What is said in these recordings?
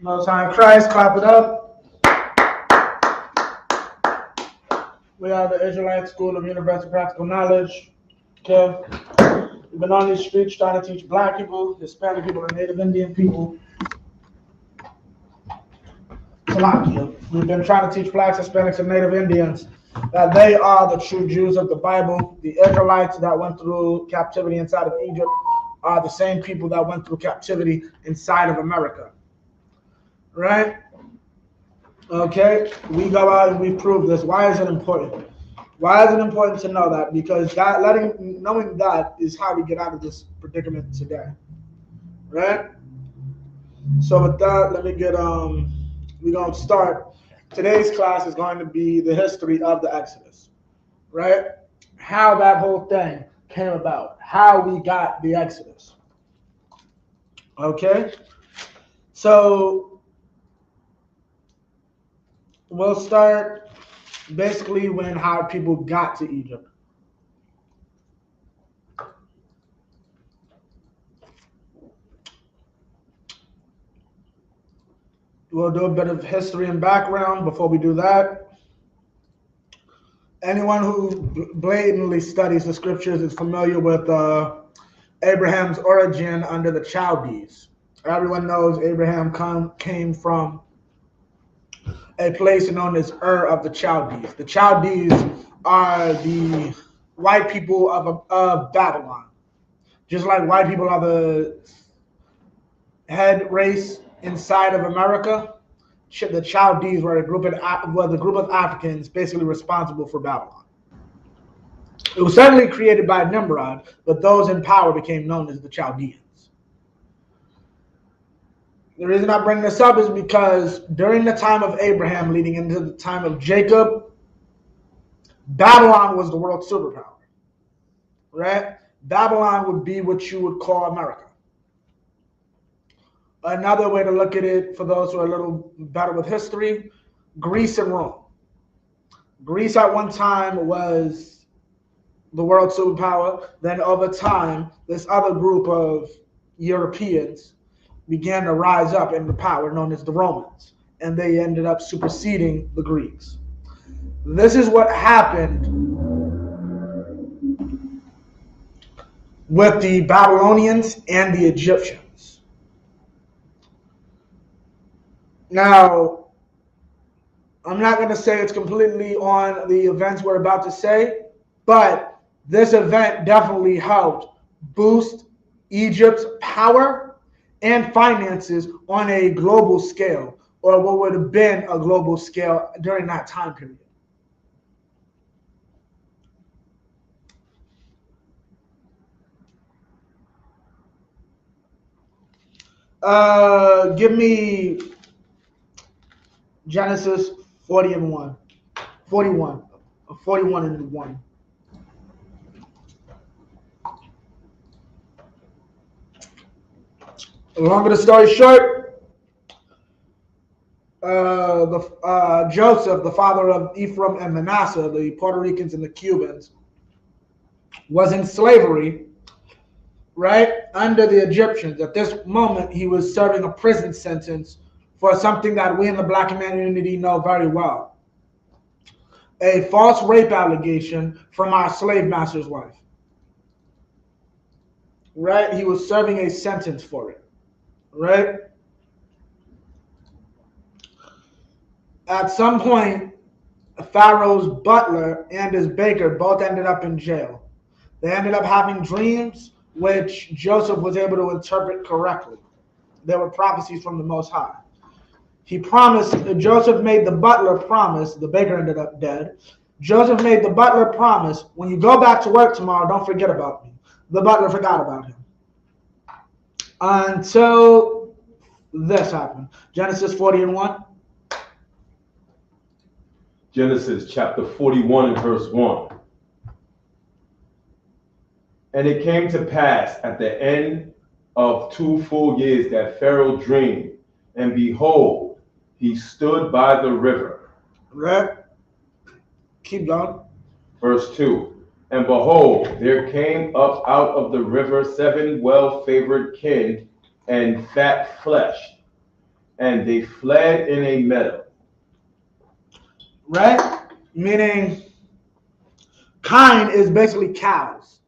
Most High in Christ, clap it up. We are the Israelite School of Universal Practical Knowledge. Okay. We've been on these streets trying to teach black people, Hispanic people, and Native Indian people. We've been trying to teach blacks, Hispanics, and Native Indians that they are the true Jews of the Bible. The Israelites that went through captivity inside of Egypt are the same people that went through captivity inside of America. Right? Okay, we go out and we prove this. Why is it important? Why is it important to know that? Because that, knowing that is how we get out of this predicament today. Right? So with that, let me get we're gonna start. Today's class is going to be the history of the Exodus. Right? How that whole thing came about, how we got the Exodus. Okay? So we'll start basically when how people got to Egypt. We'll do a bit of history and background before we do that. Anyone who blatantly studies the scriptures is familiar with Abraham's origin under the Chaldees. Everyone knows Abraham came from a place known as Ur of the Chaldees. The Chaldees are the white people of Babylon. Just like white people are the head race inside of America, the Chaldees were the group of Africans basically responsible for Babylon. It was certainly created by Nimrod, but those in power became known as the Chaldeans. The reason I bring this up is because during the time of Abraham, leading into the time of Jacob, Babylon was the world superpower, right? Babylon would be what you would call America. Another way to look at it, for those who are a little better with history, Greece and Rome. Greece at one time was the world superpower. Then over time, this other group of Europeans began to rise up in the power known as the Romans, and they ended up superseding the Greeks. This is what happened with the Babylonians and the Egyptians. Now, I'm not going to say it's completely on the events we're about to say, but this event definitely helped boost Egypt's power and finances on a global scale, or what would have been a global scale during that time period. Give me Genesis 41 and 1. Longer the story short, Joseph, the father of Ephraim and Manasseh, the Puerto Ricans and the Cubans, was in slavery, right, under the Egyptians. At this moment, he was serving a prison sentence for something that we in the black community know very well. A false rape allegation from our slave master's wife. Right? He was serving a sentence for it. Right? At some point, Pharaoh's butler and his baker both ended up in jail. They ended up having dreams which Joseph was able to interpret correctly. They were prophecies from the Most High. Joseph made the butler promise, the baker ended up dead. Joseph made the butler promise, when you go back to work tomorrow, don't forget about me. The butler forgot about him. until this happened. Genesis 40 and 1. Genesis chapter 41 and verse 1. And it came to pass at the end of 2 full years that Pharaoh dreamed, and behold, he stood by the river. Right? Keep going. Verse 2. And behold, there came up out of the river 7 well-favored kine and fat flesh, and they fled in a meadow. Right? Meaning, kine is basically cows.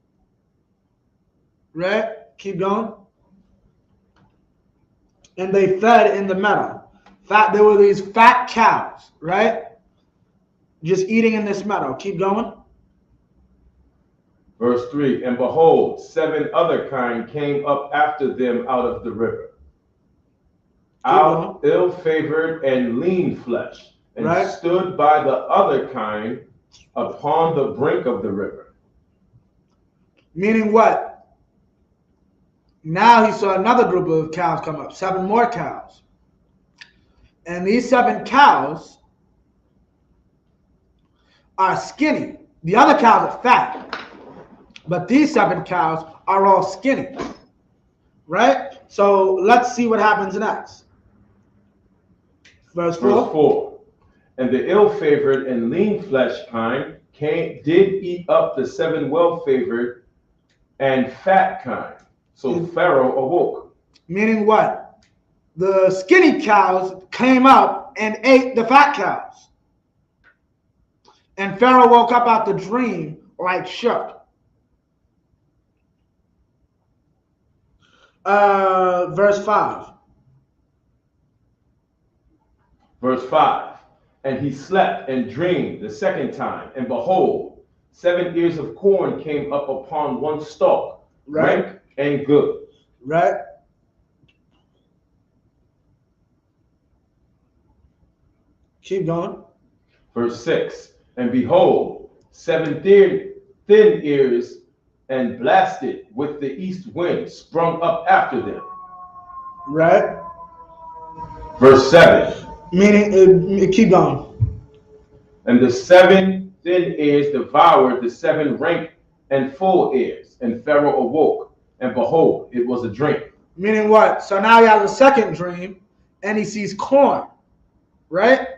Right? Keep going. And they fed in the meadow. There were these fat cows, right? Just eating in this meadow. Keep going. Verse 3. And behold, 7 other kine came up after them out of the river, out ill-favored and lean flesh, and stood by the other kine upon the brink of the river. Meaning what? Now he saw another group of cows come up, 7 more cows. And these 7 cows are skinny. The other cows are fat. But these 7 cows are all skinny. Right? So let's see what happens next. Verse 4. Verse 4. And the ill-favored and lean flesh kine did eat up the 7 well-favored and fat kine. So Pharaoh awoke. Meaning what? The skinny cows came up and ate the fat cows. And Pharaoh woke up out the dream like shook. Verse 5. Verse 5. And he slept and dreamed the second time, and behold, 7 ears of corn came up upon one stalk, rank and good. Right? Keep going. Verse 6. And behold, 7 thin ears and blasted with the east wind sprung up after them. Right? Verse 7. Meaning, keep going. And the 7 thin ears devoured the 7 rank and full ears, and Pharaoh awoke, and behold, it was a dream. Meaning what? So now he has a second dream, and he sees corn, right?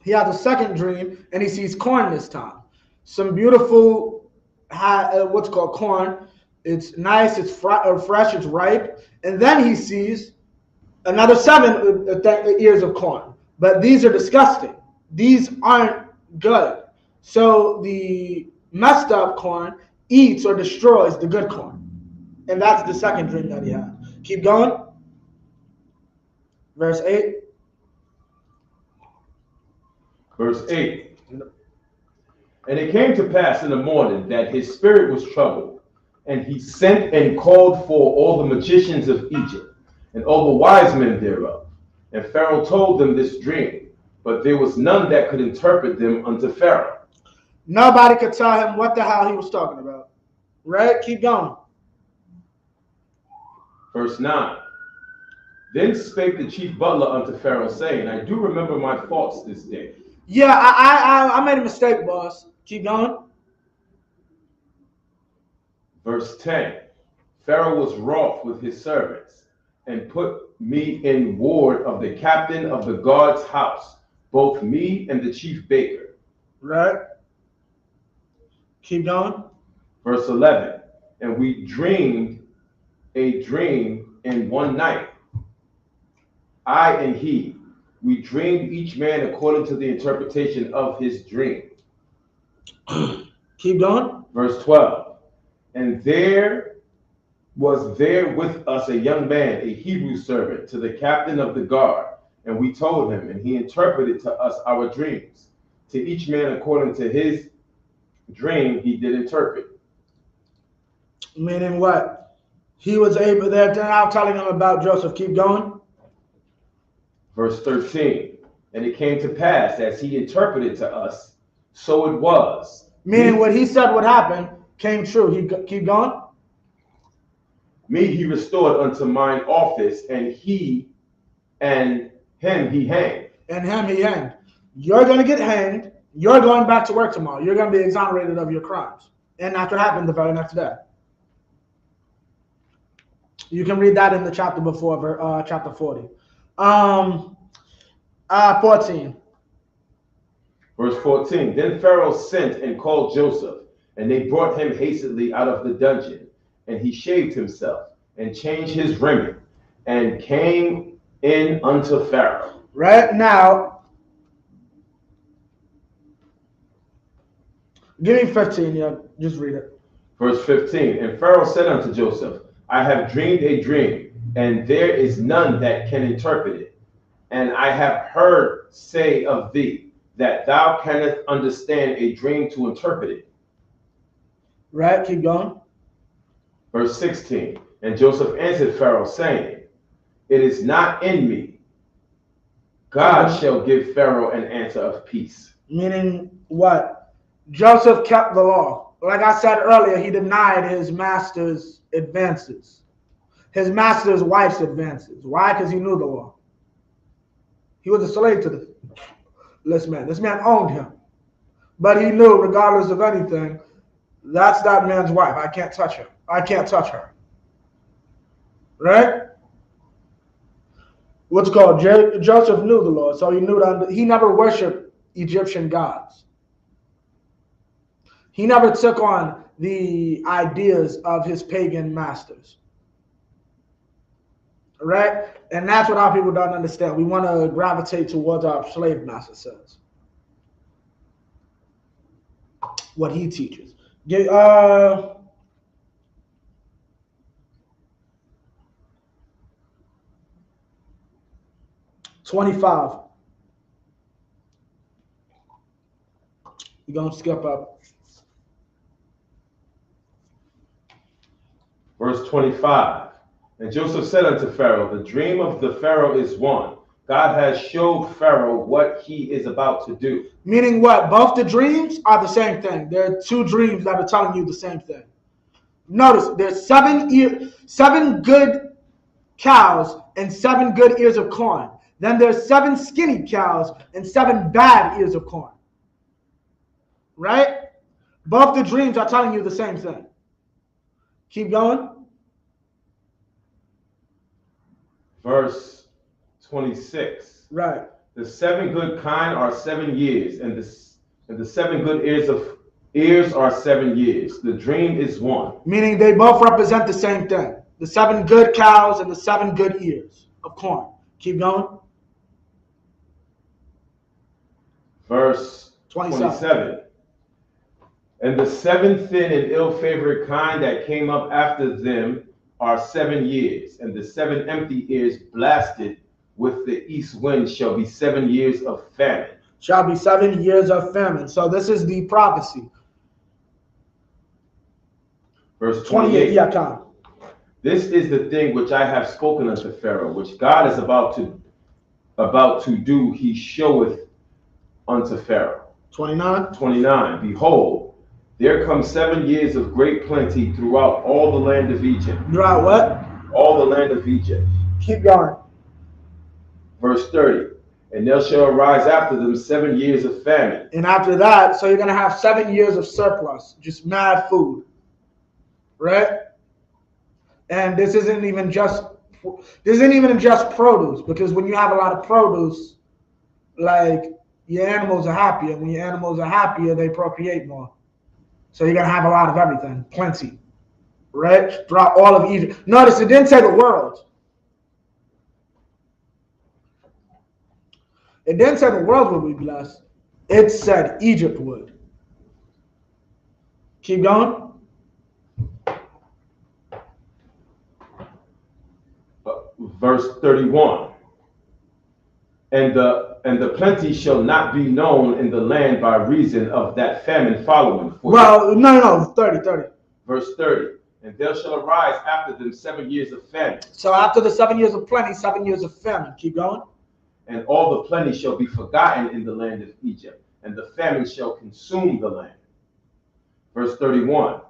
He has a second dream, and he sees corn this time. Some beautiful, what's called corn. It's nice, it's fresh, it's ripe. And then he sees another 7 ears of corn. But these are disgusting. These aren't good. So the messed up corn eats or destroys the good corn. And that's the second dream that he had. Keep going. Verse 8. Verse 8. And it came to pass in the morning that his spirit was troubled, and he sent and called for all the magicians of Egypt, and all the wise men thereof. And Pharaoh told them this dream, but there was none that could interpret them unto Pharaoh. Nobody could tell him what the hell he was talking about. Right? Keep going. Verse 9. Then spake the chief butler unto Pharaoh, saying, I do remember my faults this day. Yeah, I made a mistake, boss. Keep going. Verse 10. Pharaoh was wroth with his servants, and put me in ward of the captain of the guard's house, both me and the chief baker. Right. Keep going. Verse 11. And we dreamed a dream in one night, I and he. We dreamed each man according to the interpretation of his dream. Keep going. Verse 12. And there was there with us a young man, a Hebrew servant, to the captain of the guard. And we told him, and he interpreted to us our dreams. To each man according to his dream he did interpret. Meaning what? He was able, they're now telling him about Joseph. Keep going. Verse 13. And it came to pass, as he interpreted to us, so it was. Meaning what he said would happen came true. Keep going. Me he restored unto mine office, and him he hanged. And him he hanged. You're going to get hanged. You're going back to work tomorrow. You're going to be exonerated of your crimes. And that's what happened the very next day. You can read that in the chapter before, chapter 40. 14. Verse 14. Then Pharaoh sent and called Joseph, and they brought him hastily out of the dungeon. And he shaved himself, and changed his raiment, and came in unto Pharaoh. Right now, give me 15, yeah, just read it. Verse 15. And Pharaoh said unto Joseph, I have dreamed a dream, and there is none that can interpret it. And I have heard say of thee, that thou canst understand a dream to interpret it. Right, keep going. Verse 16. And Joseph answered Pharaoh, saying, it is not in me. God shall give Pharaoh an answer of peace. Meaning what? Joseph kept the law. Like I said earlier, he denied his master's advances, his master's wife's advances. Why? Because he knew the law. He was a slave to this man. This man owned him. But he knew, regardless of anything, that's that man's wife. I can't touch her. I can't touch her. Right? What's called? Joseph knew the Lord, so he knew that he never worshipped Egyptian gods. He never took on the ideas of his pagan masters. Right? And that's what our people don't understand. We want to gravitate towards our slave master says. What he teaches. 25. We're going to skip up. Verse 25. And Joseph said unto Pharaoh, the dream of the Pharaoh is one. God has showed Pharaoh what he is about to do. Meaning what? Both the dreams are the same thing. There are two dreams that are telling you the same thing. Notice there's 7 good cows and 7 good ears of corn. Then there's 7 skinny cows and 7 bad ears of corn. Right? Both the dreams are telling you the same thing. Keep going. Verse 26. Right. The 7 good kine are 7 years, and the 7 good ears are 7 years. The dream is one. Meaning they both represent the same thing. The 7 good cows and the 7 good ears of corn. Keep going. Verse 27. And the 7 thin and ill-favored kine that came up after them are 7 years, and the 7 empty ears blasted with the east wind shall be 7 years of famine. Shall be 7 years of famine. So this is the prophecy. Verse 28. Yeah, come. This is the thing which I have spoken unto Pharaoh, which God is about to do. He showeth unto Pharaoh. 29. 29. Behold, there come 7 years of great plenty throughout all the land of Egypt. Throughout what? All the land of Egypt. Keep going. Verse 30. And there shall arise after them 7 years of famine. And after that, so you're going to have 7 years of surplus, just mad food. Right? And this isn't even just produce, because when you have a lot of produce, like your animals are happier. When your animals are happier, they procreate more. So you're going to have a lot of everything, plenty, right? Throughout all of Egypt. Notice it didn't say the world. It didn't say the world would be blessed. It said Egypt would. Keep going. Verse 31. And the plenty shall not be known in the land by reason of that famine following. Well, no, 30. Verse 30. And there shall arise after them 7 years of famine. So after the 7 years of plenty, 7 years of famine. Keep going. And all the plenty shall be forgotten in the land of Egypt, and the famine shall consume the land. Verse 31.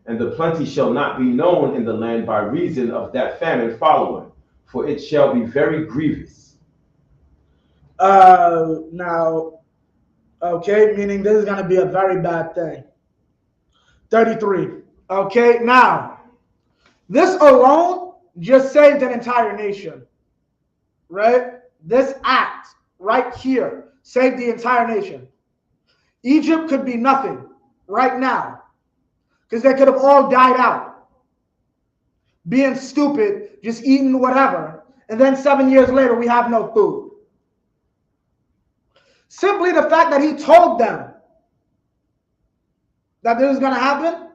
And the plenty shall not be known in the land by reason of that famine following, for it shall be very grievous. Now, okay, meaning this is going to be a very bad thing. 33. Okay, now, this alone just saved an entire nation, right? This act right here saved the entire nation. Egypt could be nothing right now because they could have all died out, being stupid, just eating whatever, and then 7 years later we have no food. Simply the fact that he told them that this is going to happen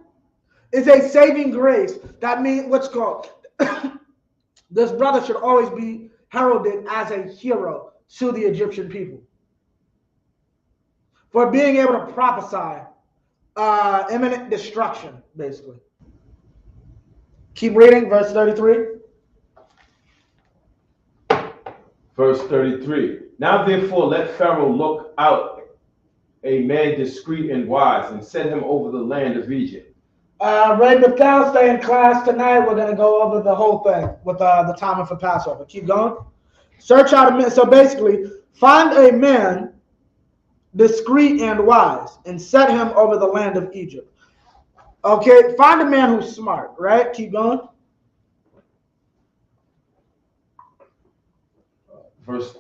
is a saving grace. That means what's called this brother should always be heralded as a hero to the Egyptian people for being able to prophesy imminent destruction, basically. Keep reading, verse 33. Verse 33. Now therefore let Pharaoh look out a man discreet and wise, and set him over the land of Egypt. Ray Bethesda in class tonight, we're going to go over the whole thing with the timing for Passover. Keep going. Search out a man. So basically, find a man discreet and wise, and set him over the land of Egypt. Okay, find a man who's smart, right? Keep going. Verse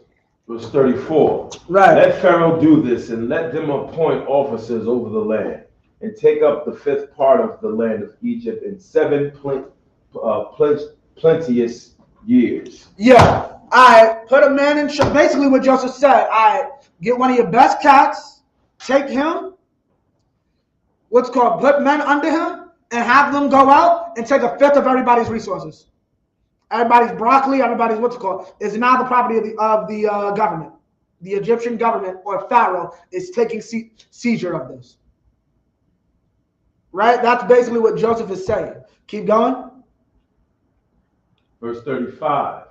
34. Right. Let Pharaoh do this, and let them appoint officers over the land, and take up the fifth part of the land of Egypt in 7 plenteous years. Yeah. I put a man in charge. Basically what Joseph said, I get one of your best cats, take him, put men under him, and have them go out and take a fifth of everybody's resources. Everybody's broccoli, everybody's is now the property of the government. The Egyptian government or Pharaoh is taking seizure of this. Right? That's basically what Joseph is saying. Keep going. Verse 35.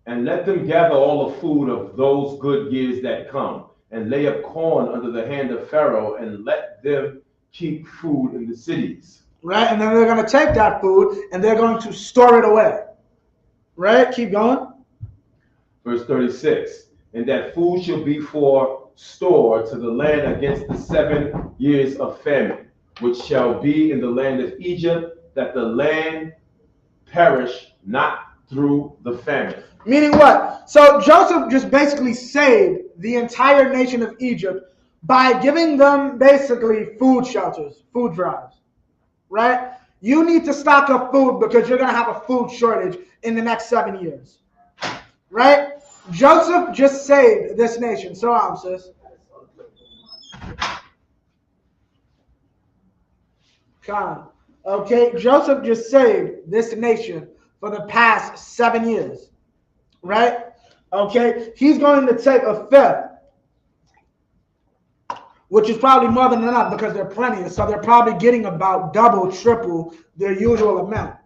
And let them gather all the food of those good years that come, and lay up corn under the hand of Pharaoh, and let them keep food in the cities. Right? And then they're going to take that food and they're going to store it away. Right? Keep going. Verse 36. And that food shall be for store to the land against the 7 years of famine, which shall be in the land of Egypt, that the land perish not through the famine. Meaning what? So Joseph just basically saved the entire nation of Egypt by giving them basically food shelters, food drives. Right? You need to stock up food because you're going to have a food shortage in the next 7 years. Right? Joseph just saved this nation. So sis. Come. Okay, Joseph just saved this nation for the past 7 years. Right? Okay, he's going to take a fifth, which is probably more than enough because they're plenty. So they're probably getting about double, triple their usual amount.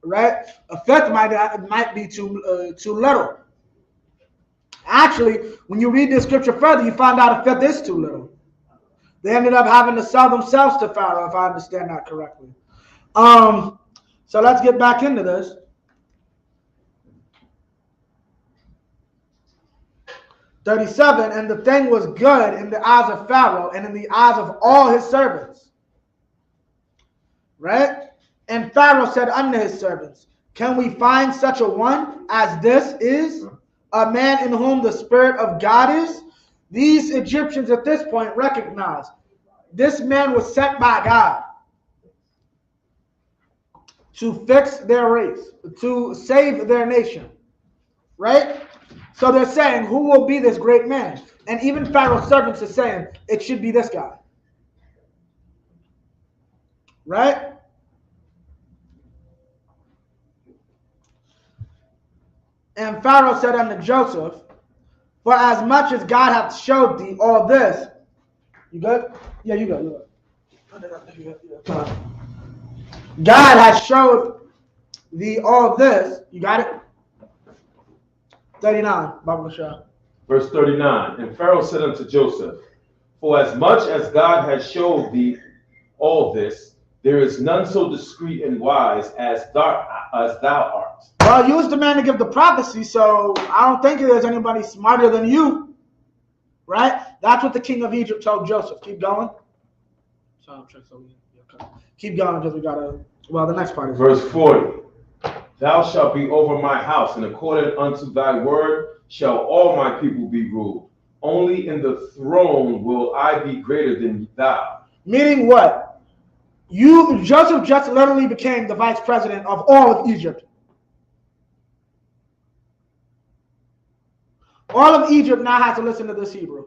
Right? A fifth might be too little. Actually, when you read this scripture further, you find out a fifth is too little. They ended up having to sell themselves to Pharaoh, if I understand that correctly. So let's get back into this. (37) And the thing was good in the eyes of Pharaoh and in the eyes of all his servants. Right? And Pharaoh said unto his servants, can we find such a one as this is, a man in whom the Spirit of God is? These Egyptians at this point recognize this man was sent by God to fix their race, to save their nation. Right? So they're saying, who will be this great man? And even Pharaoh's servants are saying, it should be this guy. Right? And Pharaoh said unto Joseph, for as much as God hath showed thee all this. You good? Yeah, you good. God has showed thee all this. You got it? 39, Bible Shah. Verse 39. And Pharaoh said unto Joseph, for as much as God has showed thee all this, There is none so discreet and wise as thou art. Well, you was the man to give the prophecy, so I don't think there's anybody smarter than you, right? That's what the king of Egypt told Joseph. Keep going. Keep going because we gotta. Well, the next part is verse 40. Thou shalt be over my house, and according unto thy word shall all my people be ruled. Only in the throne will I be greater than thou. Meaning what? Joseph just literally became the vice president of all of Egypt. All of Egypt now has to listen to this Hebrew.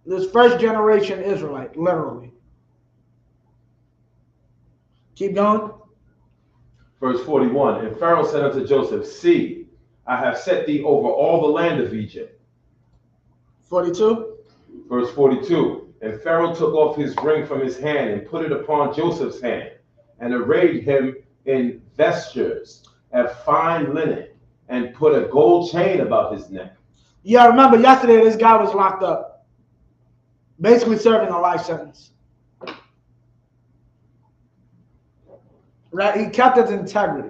This first generation Israelite, literally. Keep going. Verse 41. And Pharaoh said unto Joseph, see, I have set thee over all the land of Egypt. 42. Verse 42. And Pharaoh took off his ring from his hand and put it upon Joseph's hand, and arrayed him in vestures of fine linen, and put a gold chain about his neck. Yeah, remember yesterday this guy was locked up, basically serving a life sentence. Right? He kept his integrity.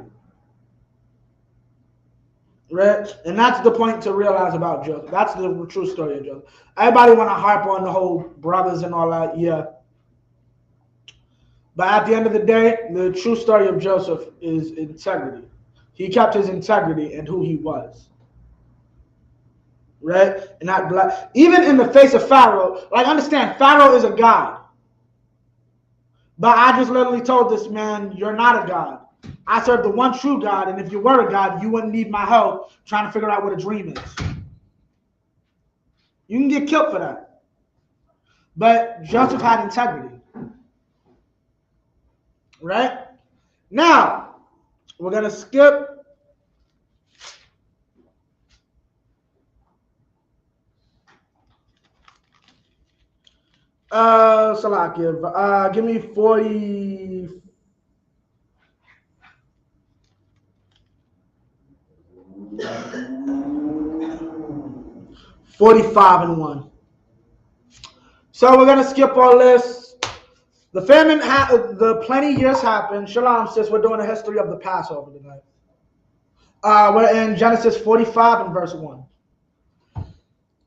Right? And that's the point to realize about Joseph. That's the true story of Joseph. Everybody want to harp on the whole brothers and all that, yeah. But at the end of the day, the true story of Joseph is integrity. He kept his integrity and who he was. Right? And that even in the face of Pharaoh, like understand, Pharaoh is a god. But I just literally told this man, you're not a god. I serve the one true God, and if you were a god, you wouldn't need my help trying to figure out what a dream is. You can get killed for that. But Joseph had integrity. Right? Now, we're going to skip. Salakia, give me 45 and 1. So we're gonna skip all this. The famine, the plenty years happened. Shalom, sis. We're doing a history of the Passover tonight. We're in Genesis 45 and verse 1.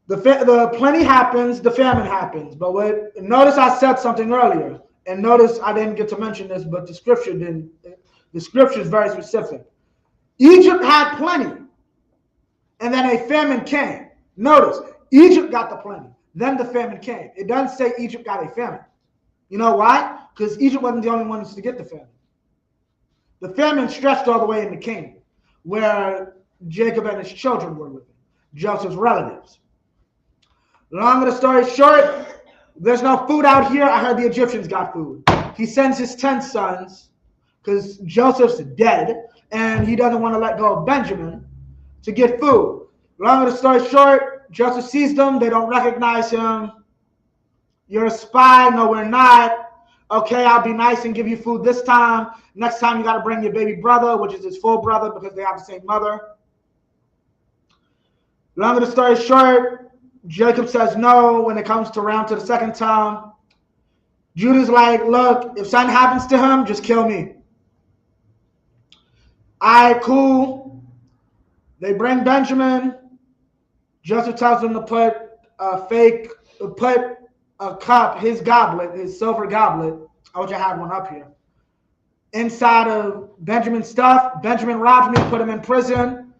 The plenty happens, the famine happens. But notice I said something earlier, and notice I didn't get to mention this, but the scripture didn't. The scripture is very specific. Egypt had plenty, and then a famine came. Notice Egypt got the plenty, then the famine came. It doesn't say Egypt got a famine. You know why? Because Egypt wasn't the only ones to get the famine. The famine stretched all the way into Canaan, where Jacob and his children were living, Joseph's relatives. Long of the story short, there's no food out here. I heard the Egyptians got food. He sends his 10 sons, because Joseph's dead, and he doesn't want to let go of Benjamin, to get food. Long of the story short, Joseph sees them. They don't recognize him. You're a spy. No, we're not. Okay, I'll be nice and give you food this time. Next time, you got to bring your baby brother, which is his full brother, because they have the same mother. Long of the story short, Jacob says no when it comes around to the second time. Judah's like, look, if something happens to him, just kill me. All right, cool. They bring Benjamin. Joseph tells them to put a cup, his goblet, his silver goblet. I wish I had one up here. Inside of Benjamin's stuff. Benjamin robbed me, put him in prison.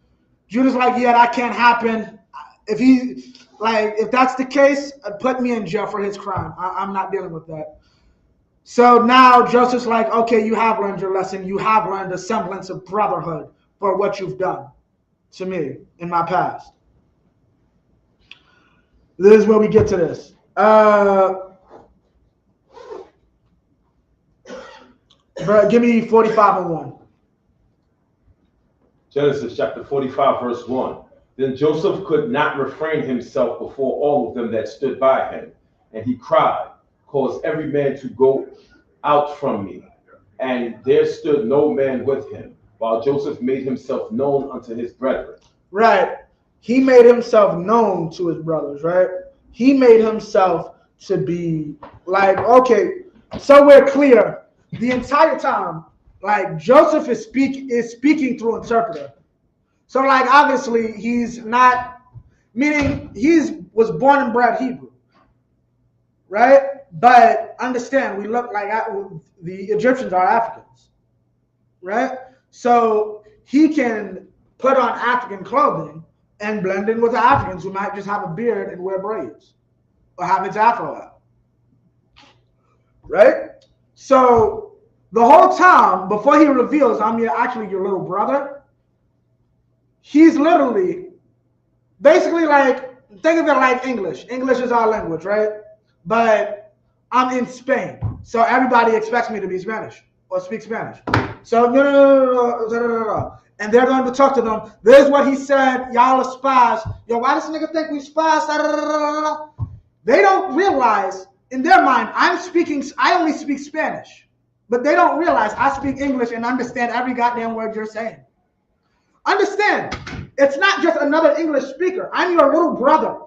Judah's like, yeah, that can't happen. If that's the case, put me in jail for his crime. I'm not dealing with that. So now Joseph's like, okay, you have learned your lesson. You have learned a semblance of brotherhood for what you've done to me in my past. This is where we get to this. Give me 45 and 1. Genesis chapter 45, verse 1. Then Joseph could not refrain himself before all of them that stood by him. And he cried, cause every man to go out from me. And there stood no man with him, while Joseph made himself known unto his brethren. Right. He made himself known to his brothers, right? He made himself to be like, okay, So we're clear. The entire time, like Joseph is speaking through interpreter. So like obviously he's not, meaning was born and bred Hebrew, right? But understand, we look like the Egyptians are Africans, right? So he can put on African clothing and blend in with the Africans who might just have a beard and wear braids or have his afro out, right? So the whole time before he reveals, I'm actually your little brother, he's literally basically like, think of it like English. English is our language, right? But I'm in Spain, so everybody expects me to be Spanish or speak Spanish. So no. And they're going to talk to them. This is what he said. Y'all are spies. Yo, why does nigga think we spies? They don't realize in their mind, I only speak Spanish. But they don't realize I speak English and understand every goddamn word you're saying. Understand, it's not just another English speaker. I'm your little brother.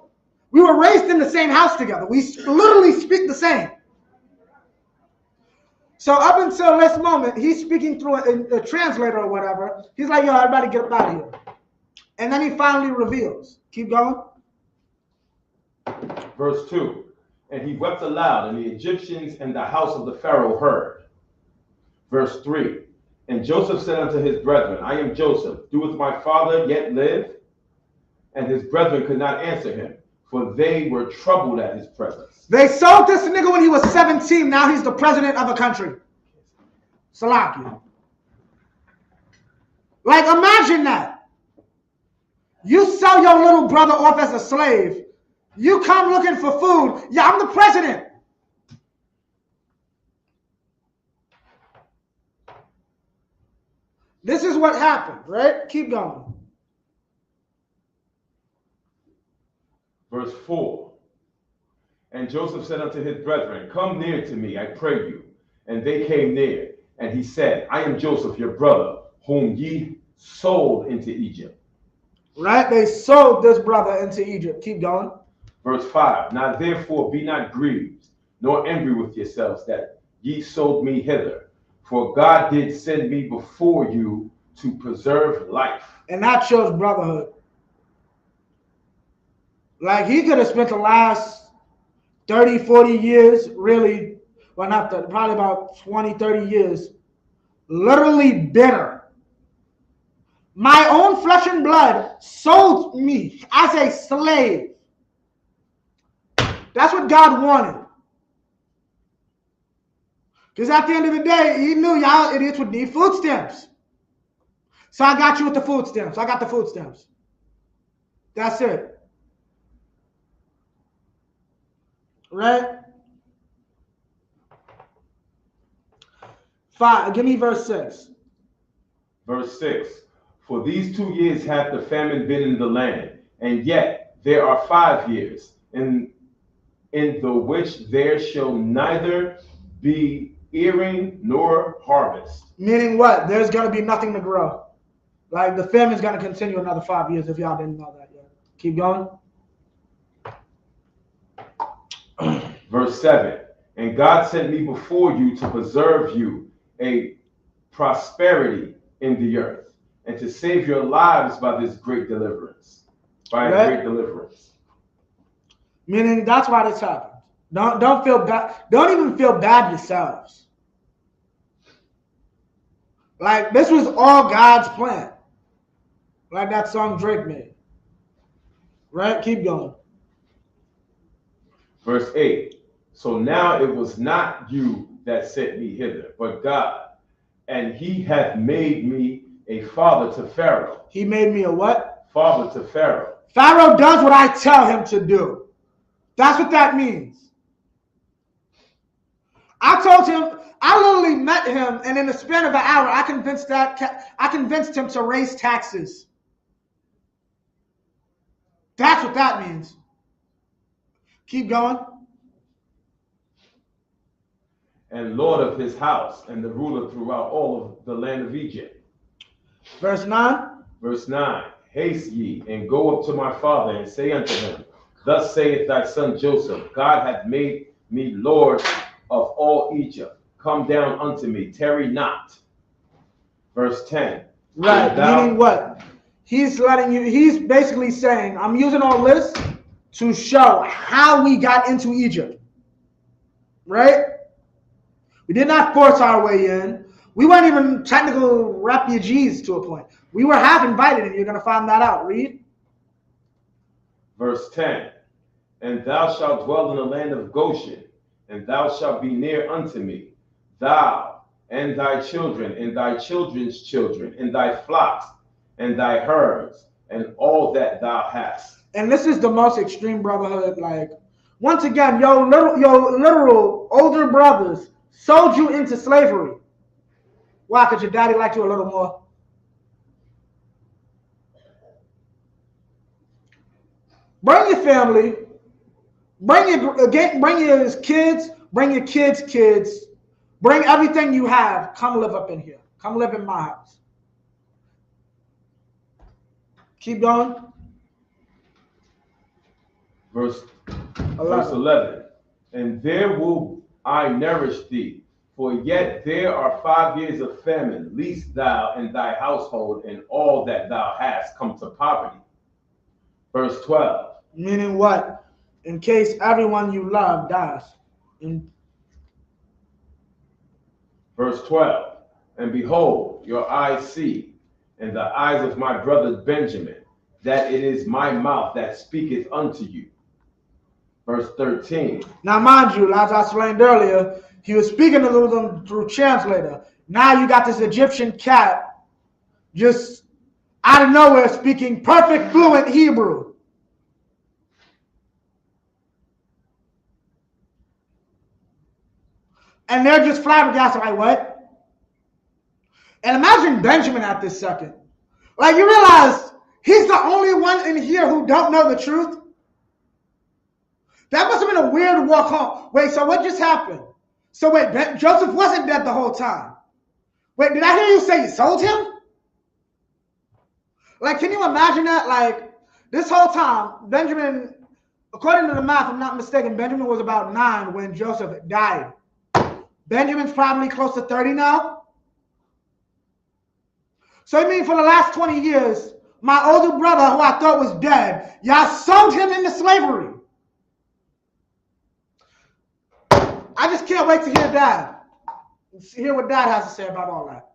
We were raised in the same house together. We literally speak the same. So up until this moment, he's speaking through a translator or whatever. He's like, yo, everybody get up out of here. And then he finally reveals. Keep going. Verse 2. And he wept aloud, and the Egyptians and the house of the Pharaoh heard. Verse 3. And Joseph said unto his brethren, I am Joseph. Doeth my father yet live? And his brethren could not answer him, for they were troubled at his presence. They sold this nigga when he was 17. Now he's the president of a country. Salakia. Like, imagine that. You sell your little brother off as a slave. You come looking for food. Yeah, I'm the president. This is what happened, right? Keep going. Verse 4. And Joseph said unto his brethren, come near to me, I pray you. And they came near. And he said, I am Joseph, your brother, whom ye sold into Egypt. Right? They sold this brother into Egypt. Keep going. Verse 5. Now therefore be not grieved, nor angry with yourselves that ye sold me hither. For God did send me before you to preserve life. And that shows brotherhood. Like, he could have spent the last 30, 40 years, really, well, not 30, probably about 20, 30 years, literally bitter. My own flesh and blood sold me as a slave. That's what God wanted. Because at the end of the day, he knew y'all idiots would need food stamps. So I got you with the food stamps. I got the food stamps. That's it. Right? 5. Give me verse 6. Verse 6. For these 2 years hath the famine been in the land, and yet there are 5 years in the which there shall neither be earing nor harvest. Meaning what? There's going to be nothing to grow. Like, the famine's going to continue another 5 years if y'all didn't know that yet. Keep going. Verse 7. And God sent me before you to preserve you a prosperity in the earth, and to save your lives by this great deliverance. By a great deliverance. Meaning that's why this happened. Don't feel bad. Don't even feel bad yourselves. Like, this was all God's plan. Like that song Drake made. Right? Keep going. Verse 8. So now it was not you that sent me hither, but God. And he hath made me a father to Pharaoh. He made me a what? Father to Pharaoh. Pharaoh does what I tell him to do. That's what that means. I told him, I literally met him, and in the span of an hour, I convinced him to raise taxes. That's what that means. Keep going. And Lord of his house, and the ruler throughout all of the land of Egypt. Verse 9. Verse 9. Haste ye, and go up to my father, and say unto him, Thus saith thy son Joseph, God hath made me Lord of all Egypt, come down unto me, tarry not. Verse 10. Right, meaning what? He's basically saying, I'm using all this to show how we got into Egypt. Right? We did not force our way in. We weren't even technical refugees to a point. We were half invited, and you're going to find that out. Read. Verse 10. And thou shalt dwell in the land of Goshen, and thou shalt be near unto me, thou and thy children, and thy children's children, and thy flocks, and thy herds, and all that thou hast. And this is the most extreme brotherhood. Like, once again, your literal older brothers sold you into slavery. Why? Because your daddy liked you a little more. Bring your family. Bring your kids. Bring your kids' kids. Bring everything you have. Come live up in here. Come live in my house. Keep going. Verse 11. And there will I nourish thee, for yet there are 5 years of famine, lest thou and thy household and all that thou hast come to poverty. Verse 12. Meaning what? In case everyone you love dies. Verse 12. And behold, your eyes see, and the eyes of my brother Benjamin, that it is my mouth that speaketh unto you. Verse 13. Now, mind you, as I explained earlier, he was speaking to them through translator. Now you got this Egyptian cat just out of nowhere speaking perfect, fluent Hebrew. And they're just flabbergasted, like, what? And imagine Benjamin at this second. Like, you realize he's the only one in here who don't know the truth? That must have been a weird walk home. Wait, so what just happened? So wait, Joseph wasn't dead the whole time. Wait, did I hear you say you sold him? Like, can you imagine that? Like, this whole time, Benjamin, according to the math, if I'm not mistaken, Benjamin was about 9 when Joseph died. Benjamin's probably close to 30 now. So I mean, for the last 20 years, my older brother, who I thought was dead, y'all sold him into slavery. I just can't wait to hear Dad. Hear what Dad has to say about all that.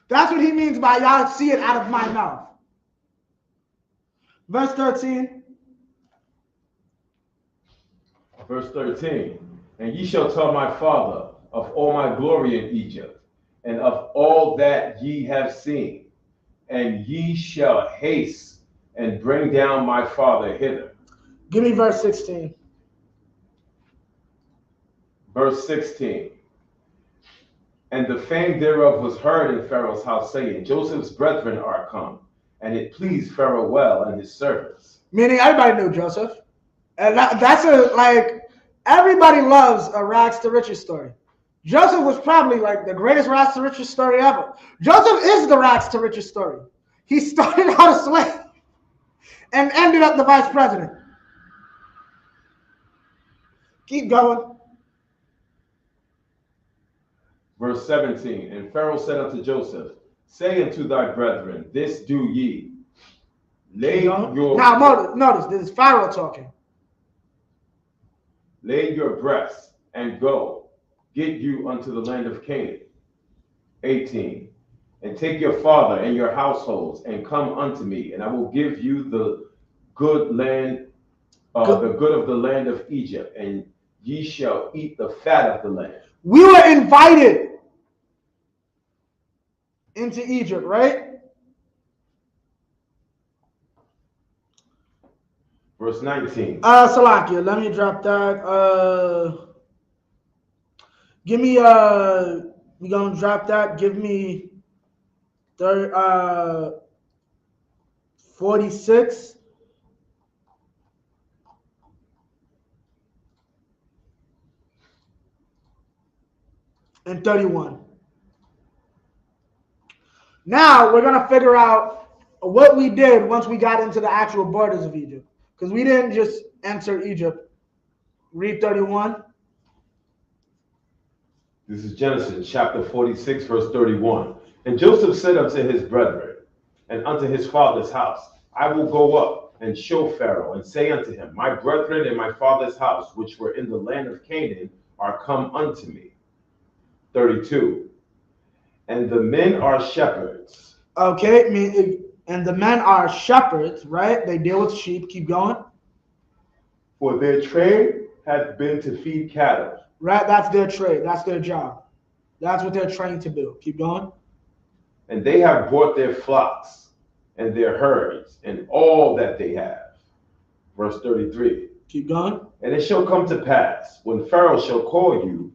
That's what he means by y'all see it out of my mouth. Verse 13. Verse 13. And ye shall tell my father of all my glory in Egypt, and of all that ye have seen, and ye shall haste and bring down my father hither. Give me verse 16. Verse 16. And the fame thereof was heard in Pharaoh's house, saying, Joseph's brethren are come, and it pleased Pharaoh well and his servants. Meaning everybody knew Joseph. And that's everybody loves a rags to riches story. Joseph was probably like the greatest rags to riches story ever. Joseph is the rags to riches story. He started out a slave and ended up the vice president. Keep going. Verse 17. And Pharaoh said unto Joseph, say unto thy brethren, this do ye. Now notice, this is Pharaoh talking. Lay your breasts and go, get you unto the land of Canaan. 18. And take your father and your households and come unto me, and I will give you the good land, the good of the land of Egypt, and ye shall eat the fat of the land. We were invited into Egypt, right? Verse 19. Salakia, let me drop that. Give me we gonna drop that. Give me 46. And 31. Now we're gonna figure out what we did once we got into the actual borders of Egypt. Because we didn't just enter Egypt Read 31. This is Genesis chapter 46, verse 31. And Joseph said unto his brethren and unto his father's house, I will go up and show Pharaoh, and say unto him, My brethren and my father's house, which were in the land of Canaan, are come unto me. 32. And the men are shepherds. Okay, and the men are shepherds, right? They deal with sheep. Keep going. For their trade hath been to feed cattle. Right? That's their trade. That's their job. That's what they're trained to do. Keep going. And they have brought their flocks and their herds and all that they have. Verse 33. Keep going. And it shall come to pass, when Pharaoh shall call you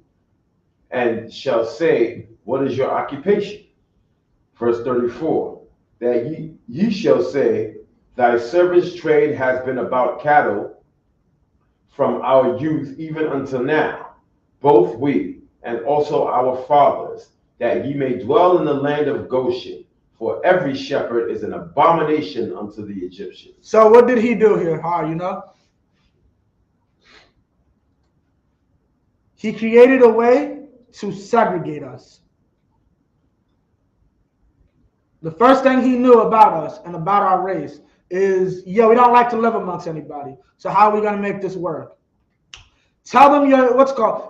and shall say, What is your occupation? Verse 34. That ye shall say, Thy servant's trade has been about cattle from our youth even until now, both we and also our fathers, that ye may dwell in the land of Goshen, for every shepherd is an abomination unto the Egyptians. So what did he do here, you know? He created a way to segregate us. The first thing he knew about us and about our race is, we don't like to live amongst anybody. So how are we going to make this work? Tell them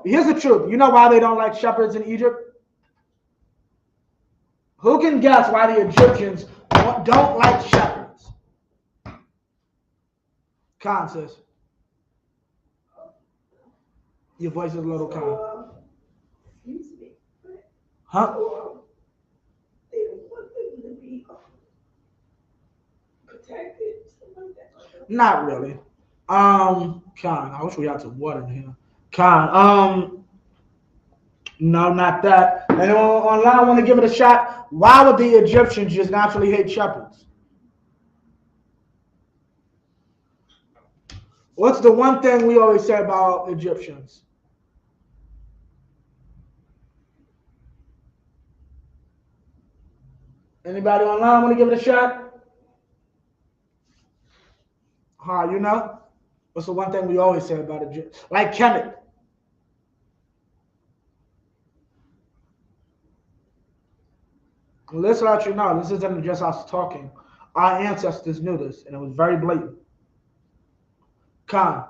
here's the truth. You know why they don't like shepherds in Egypt? Who can guess why the Egyptians don't like shepherds? Khan says. Your voice is a little calm. Excuse me. Huh? They don't want them to be protected, something like that. Not really. Khan, I wish we had some water in here. Khan, no, not that. And online, I want to give it a shot. Why would the Egyptians just naturally hate shepherds? What's the one thing we always say about Egyptians? Anybody online want to give it a shot? You know? What's the one thing we always say about Egyptians? Like Kemet. Let's let you know, this isn't just us talking. Our ancestors knew this, and it was very blatant. Khan.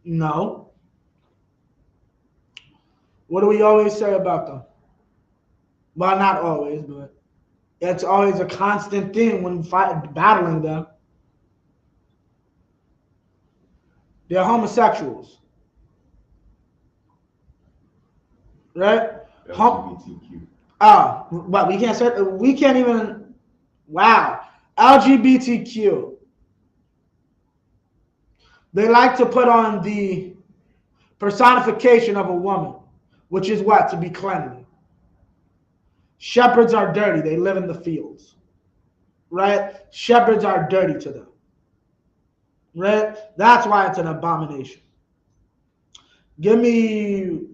No. What do we always say about them? Well, not always, but it's always a constant thing when battling them. They're homosexuals. Right? LGBTQ. But we can't even, wow. LGBTQ. They like to put on the personification of a woman, which is what? To be cleanly. Shepherds are dirty. They live in the fields. Right? Shepherds are dirty to them. Right? That's why it's an abomination. Give me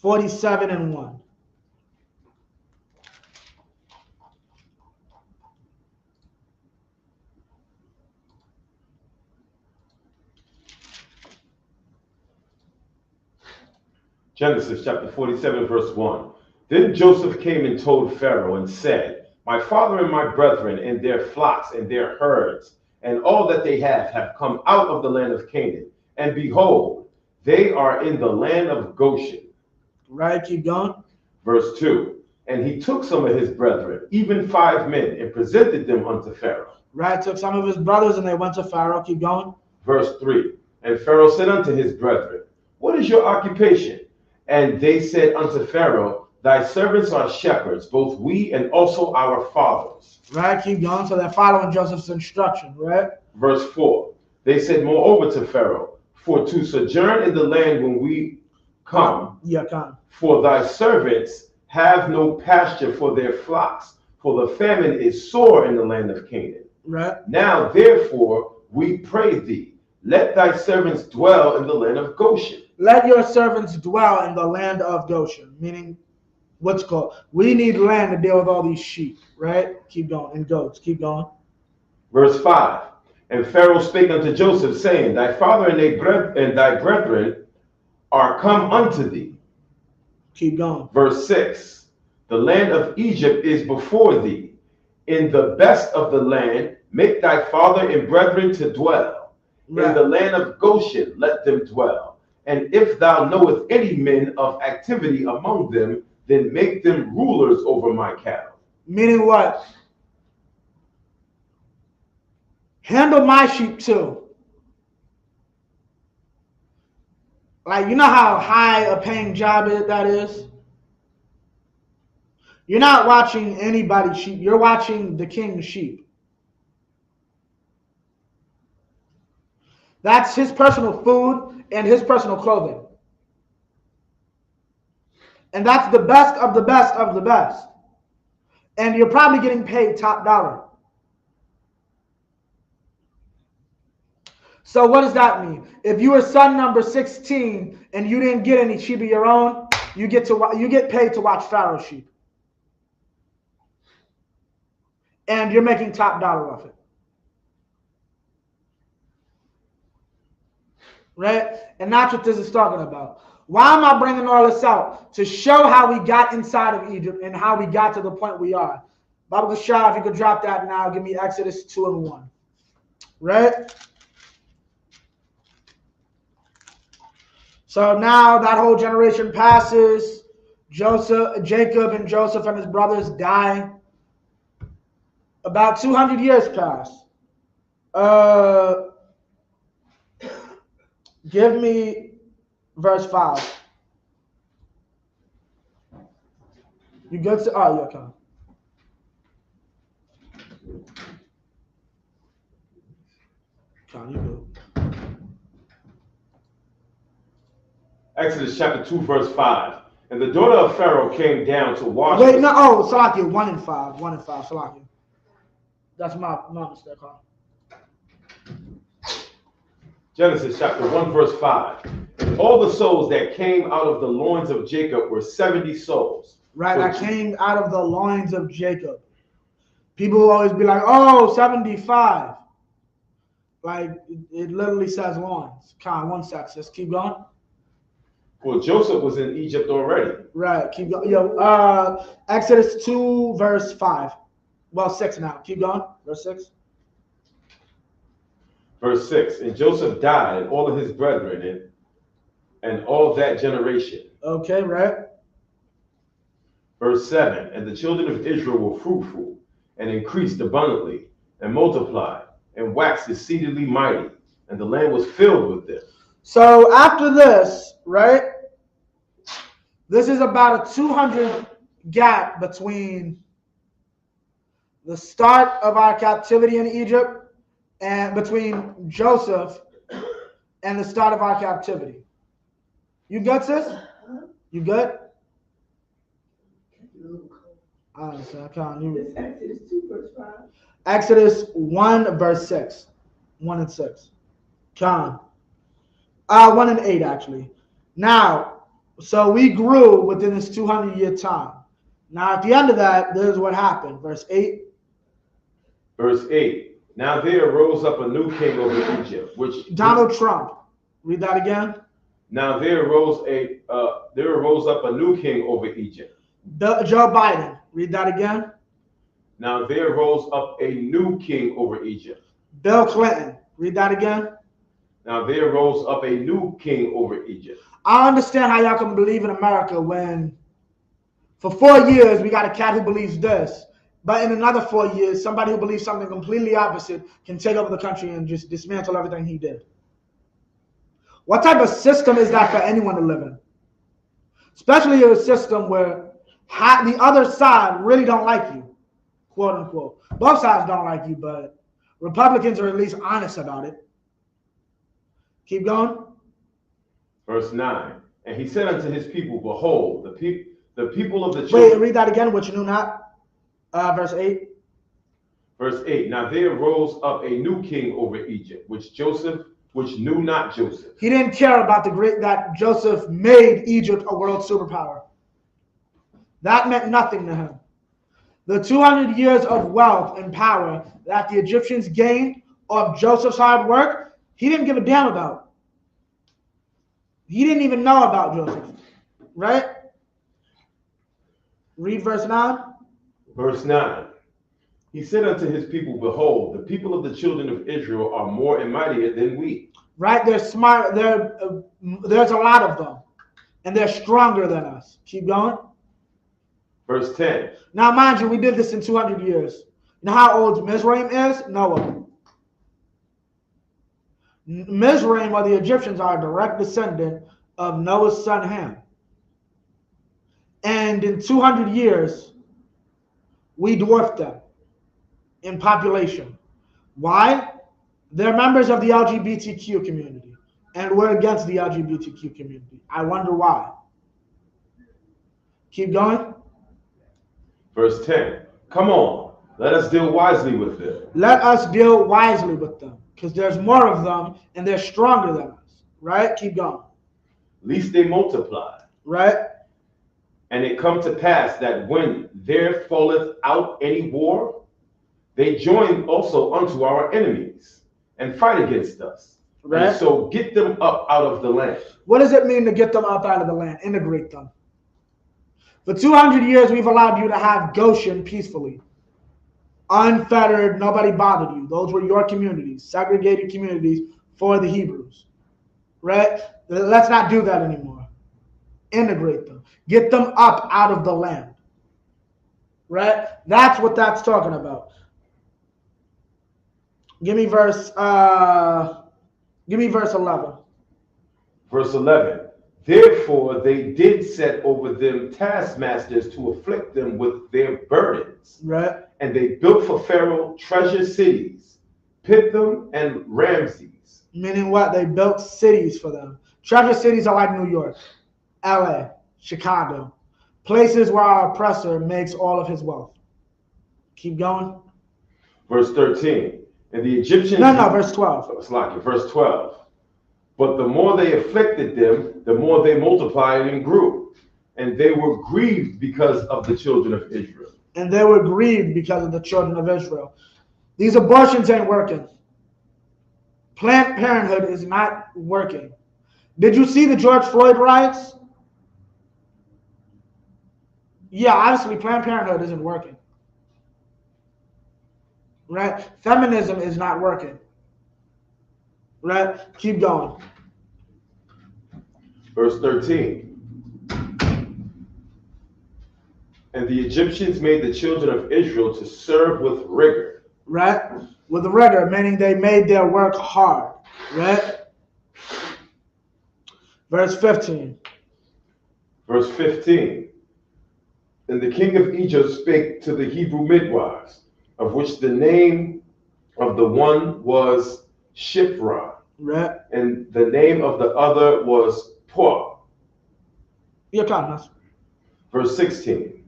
47 and 1. Genesis chapter 47, verse 1. Then Joseph came and told Pharaoh and said, My father and my brethren and their flocks and their herds and all that they have come out of the land of Canaan. And behold, they are in the land of Goshen. Right, keep going. Verse 2. And he took some of his brethren, even 5 men, and presented them unto Pharaoh. Right, took some of his brothers and they went to Pharaoh. Keep going. Verse 3. And Pharaoh said unto his brethren, What is your occupation? And they said unto Pharaoh, Thy servants are shepherds, both we and also our fathers. Right, keep going. So they're following Joseph's instruction, right? Verse 4. They said moreover to Pharaoh, For to sojourn in the land when we come, for thy servants have no pasture for their flocks, for the famine is sore in the land of Canaan. Right. Now therefore we pray thee, let thy servants dwell in the land of Goshen. Let your servants dwell in the land of Goshen, meaning what's called, we need land to deal with all these sheep, right? Keep going, and goats, keep going. Verse 5. And Pharaoh spake unto Joseph, saying, Thy father and thy brethren are come unto thee. Keep going. Verse 6, the land of Egypt is before thee. In the best of the land, make thy father and brethren to dwell. Right. In the land of Goshen, let them dwell. And if thou knowest any men of activity among them, then make them rulers over my cattle. Meaning what? Handle my sheep too. Like, you know how high a paying job that is? You're not watching anybody's sheep. You're watching the king's sheep. That's his personal food and his personal clothing. And that's the best of the best of the best. And you're probably getting paid top dollar. So what does that mean? If you were son number 16 and you didn't get any sheep of your own, you get paid to watch Pharaoh's sheep. And you're making top dollar off it. Right? And that's what this is talking about. Why am I bringing all this out? To show how we got inside of Egypt and how we got to the point we are. Baba Shah, if you could drop that now, give me Exodus 2 and 1. Right? So now that whole generation passes. Jacob and Joseph and his brothers die. About 200 years pass. Give me verse 5. You good? Oh, yeah, come. Come, you good. Exodus chapter 2, verse 5. And the daughter of Pharaoh came down to wash. Wait, no, oh, Salakia, 1 and 5. 1 and 5, Salakia. That's my mistake, huh? Genesis chapter 1, verse 5. And all the souls that came out of the loins of Jacob were 70 souls. Right, that came out of the loins of Jacob. People will always be like, oh, 75. Like, it literally says loins. Come on, 1 sec, just keep going. Well, Joseph was in Egypt already. Right, keep going. Yo, Exodus 2, verse 5. Well, 6 now. Keep going. Verse 6. Verse 6. And Joseph died, and all of his brethren, and all that generation. Okay, right. Verse 7. And the children of Israel were fruitful, and increased abundantly, and multiplied, and waxed exceedingly mighty, and the land was filled with them. So after this, right, this is about a 200 gap between the start of our captivity in Egypt and between Joseph and the start of our captivity. You good, sis? You good? I understand. I can't. This Exodus 2, verse 5. Exodus 1, verse 6. 1 and 6. Con. 1 and 8, actually. Now, so we grew within this 200-year time. Now, at the end of that, this is what happened. Verse 8. Verse 8. Now there arose up a new king over Egypt, which Donald Trump. Read that again. Now there arose up a new king over Egypt. Joe Biden. Read that again. Now there rose up a new king over Egypt. Bill Clinton. Read that again. Now there rose up a new king over Egypt. I understand how y'all can believe in America when for 4 years we got a cat who believes this, but in another 4 years, somebody who believes something completely opposite can take over the country and just dismantle everything he did. What type of system is that for anyone to live in? Especially a system where the other side really don't like you, quote unquote. Both sides don't like you, but Republicans are at least honest about it. Keep going. Verse 9. And he said unto his people, behold, the people of the children. Wait, read that again, which you knew not. Verse 8. Verse 8. Now there rose up a new king over Egypt, which knew not Joseph. He didn't care about that Joseph made Egypt a world superpower. That meant nothing to him. The 200 years of wealth and power that the Egyptians gained of Joseph's hard work, he didn't give a damn about. He didn't even know about Joseph, right? Read verse 9. Verse 9. He said unto his people, behold, the people of the children of Israel are more and mightier than we. Right? They're smart. There's a lot of them. And they're stronger than us. Keep going. Verse 10. Now, mind you, we did this in 200 years. You know how old Mizraim is? Noah. Mizraim, or the Egyptians, are a direct descendant of Noah's son Ham. And in 200 years, we dwarfed them in population. Why? They're members of the LGBTQ community, and we're against the LGBTQ community. I wonder why. Keep going. Verse 10. Come on, let us deal wisely with them. Let us deal wisely with them, because there's more of them, and they're stronger than us. Right? Keep going. Lest they multiply. Right? And it come to pass that when there falleth out any war, they join also unto our enemies and fight against us. Right. And so get them up out of the land. What does it mean to get them up out of the land? Integrate them. For 200 years, we've allowed you to have Goshen peacefully. Unfettered, nobody bothered you. Those were your communities, segregated communities for the Hebrews. Right? Let's not do that anymore. Integrate them. Get them up out of the land. Right? That's what that's talking about. Give me verse 11. Verse 11. Therefore they did set over them taskmasters to afflict them with their burdens. Right. And they built for Pharaoh treasure cities, Pithom and Ramses. Meaning what? They built cities for them. Treasure cities are like New York, LA, Chicago. Places where our oppressor makes all of his wealth. Keep going. Verse 13. And the Egyptians... No, verse 12. It's like it, verse 12. But the more they afflicted them, the more they multiplied and grew. And they were grieved because of the children of Israel. And they were grieved because of the children of Israel. These abortions ain't working. Planned Parenthood is not working. Did you see the George Floyd riots? Yeah, obviously Planned Parenthood isn't working. Right? Feminism is not working. Right? Keep going. Verse 13. And the Egyptians made the children of Israel to serve with rigor. Right? With rigor, meaning they made their work hard. Right? Verse 15. Verse 15. And the king of Egypt spake to the Hebrew midwives, of which the name of the one was Shiphrah, Right. and the name of the other was Puah. Your kindness. Verse 16.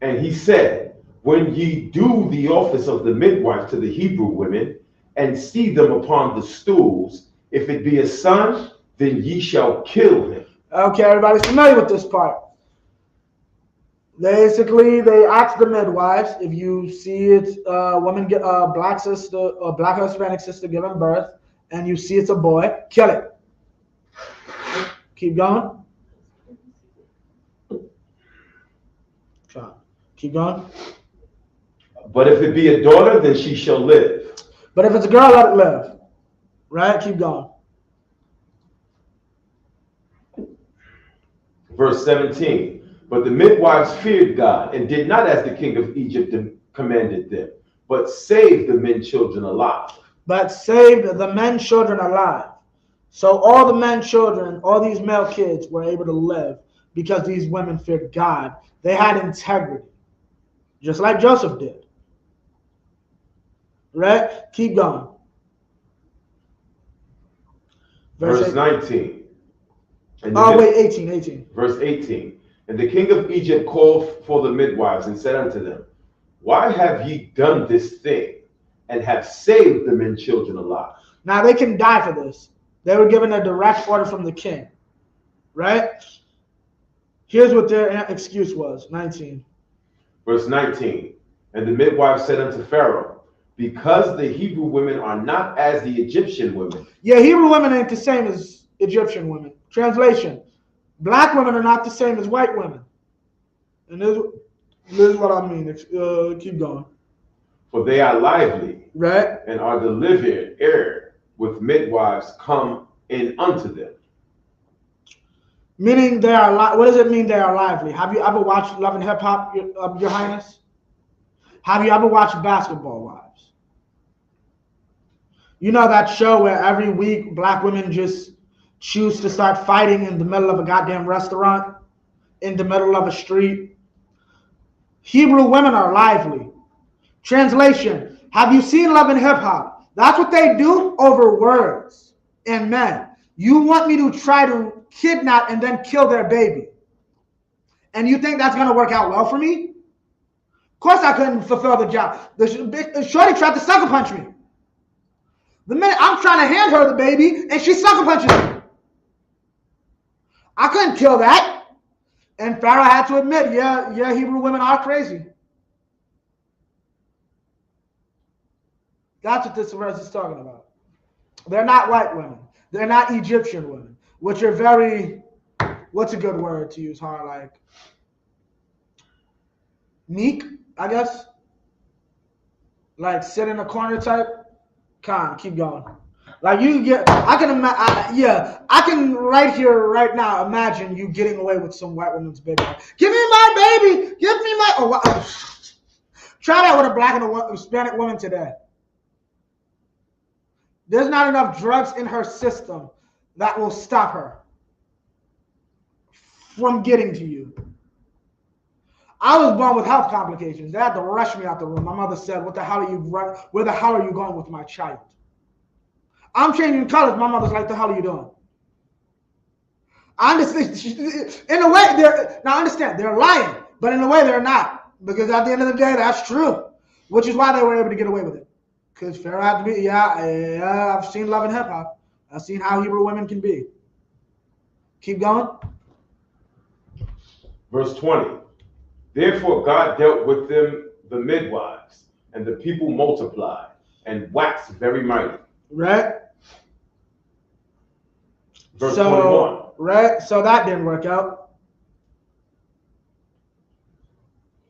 And he said, when ye do the office of the midwife to the Hebrew women, and see them upon the stools, if it be a son, then ye shall kill him. Okay, everybody's familiar with this part. Basically, they ask the midwives, if you see it, woman get a black sister or black Hispanic sister giving birth, and you see it's a boy, kill it. Keep going. Keep going. But if it be a daughter, then she shall live. But if it's a girl, let it live. Right? Keep going. Verse 17. But the midwives feared God and did not as the king of Egypt commanded them, but saved the men children alive. But saved the men children alive. So all the men children, all these male kids were able to live because these women feared God. They had integrity, just like Joseph did. Right? Keep going. Verse 19. Wait, 18. Verse 18. And the king of Egypt called for the midwives and said unto them, why have ye done this thing, and have saved the men children alive? Now they can die for this. They were given a direct order from the king. Right? Here's what their excuse was. 19. Verse 19. And the midwives said unto Pharaoh, because the Hebrew women are not as the Egyptian women. Yeah, Hebrew women ain't the same as Egyptian women. Translation: black women are not the same as white women. And this is what I mean. Keep going. For they are lively, Right? and are delivered ere with midwives come in unto them. Meaning they are what does it mean they are lively? Have you ever watched Love and Hip Hop, Your Highness? Have you ever watched Basketball Wives? You know that show where every week black women just choose to start fighting in the middle of a goddamn restaurant, in the middle of a street? Hebrew women are lively. Translation: have you seen Love and Hip Hop? That's what they do over words and men. You want me to try to kidnap and then kill their baby, and you think that's going to work out well for me? Of course I couldn't fulfill the job. The shorty tried to sucker punch me. The minute I'm trying to hand her the baby, and she sucker punches me. I couldn't kill that. And Pharaoh had to admit, yeah, Hebrew women are crazy. That's what this verse is talking about. They're not white women. They're not Egyptian women, which are very, what's a good word to use, huh? Like, meek, I guess. Like, sit in a corner type. Keep going. Like, you get, I can right here, right now, imagine you getting away with some white woman's baby. Give me my baby! Give me my, try that with a black and a Hispanic woman today. There's not enough drugs in her system that will stop her from getting to you. I was born with health complications. They had to rush me out the room. My mother said, where the hell are you going with my child? I'm changing colors. My mother's like, the hell are you doing? I understand. In a way, they're lying, but in a way they're not. Because at the end of the day, that's true. Which is why they were able to get away with it. Because Pharaoh had to be, I've seen Love and Hip Hop. I've seen how Hebrew women can be. Keep going. Verse 20. Therefore God dealt with them the midwives, and the people multiplied, and waxed very mighty. Right? Verse 21. Right? So that didn't work out.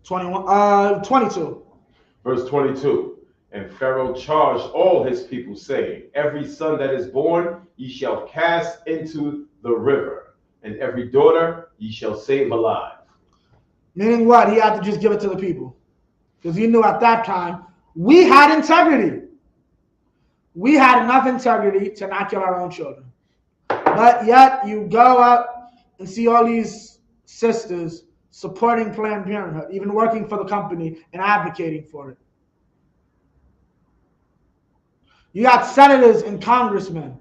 22. Verse 22. And Pharaoh charged all his people, saying, every son that is born ye shall cast into the river, and every daughter ye shall save alive. Meaning what? He had to just give it to the people. Because he knew at that time, we had integrity. We had enough integrity to not kill our own children. But yet, you go up and see all these sisters supporting Planned Parenthood, even working for the company and advocating for it. You got senators and congressmen.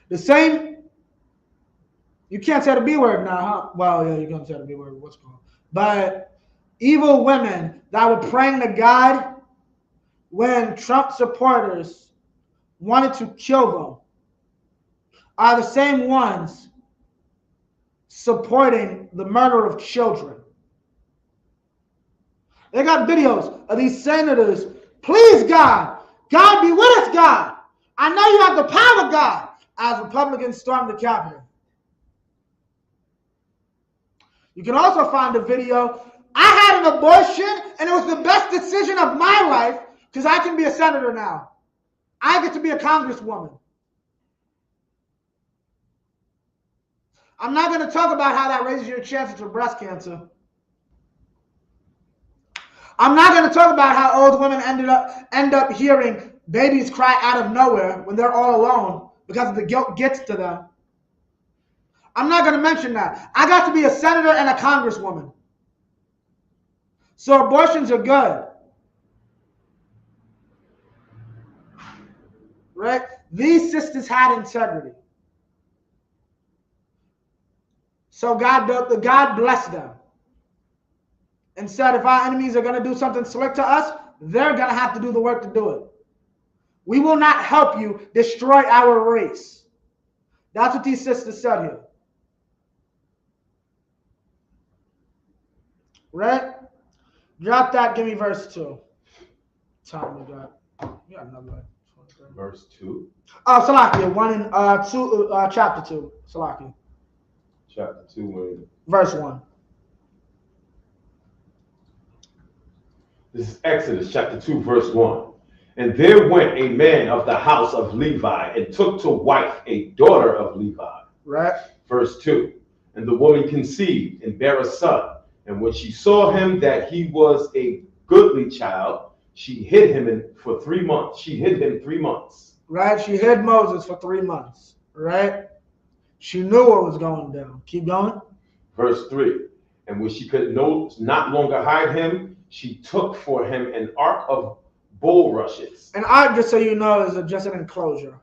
The same, you can't say the B word now, huh? Well, yeah, you can say the B word, what's called. But evil women that were praying to God when Trump supporters wanted to kill them are the same ones supporting the murder of children. They got videos of these senators, please God, God be with us, God. I know you have the power, God, as Republicans storm the Capitol. You can also find a video, I had an abortion and it was the best decision of my life because I can be a senator now. I get to be a congresswoman. I'm not going to talk about how that raises your chances for breast cancer. I'm not going to talk about how old women end up hearing babies cry out of nowhere when they're all alone because the guilt gets to them. I'm not going to mention that. I got to be a senator and a congresswoman. So abortions are good. Right? These sisters had integrity. So God blessed them and said, if our enemies are going to do something slick to us, they're going to have to do the work to do it. We will not help you destroy our race. That's what these sisters said here. Right? Drop that. Give me verse 2. Time we got. Yeah, another like 23. verse 2. Salakia, 1 and 2, chapter 2. Salakia, Chapter 2, when verse 1. this is Exodus chapter 2, verse 1. And there went a man of the house of Levi and took to wife a daughter of Levi. Right. Verse 2. And the woman conceived and bare a son. And when she saw him that he was a goodly child, she hid him for 3 months. She hid him 3 months. Right. She hid Moses for 3 months. Right. She knew what was going down. Keep going. Verse 3. And when she could not longer hide him, she took for him an ark of bulrushes. An ark, just so you know, is just an enclosure,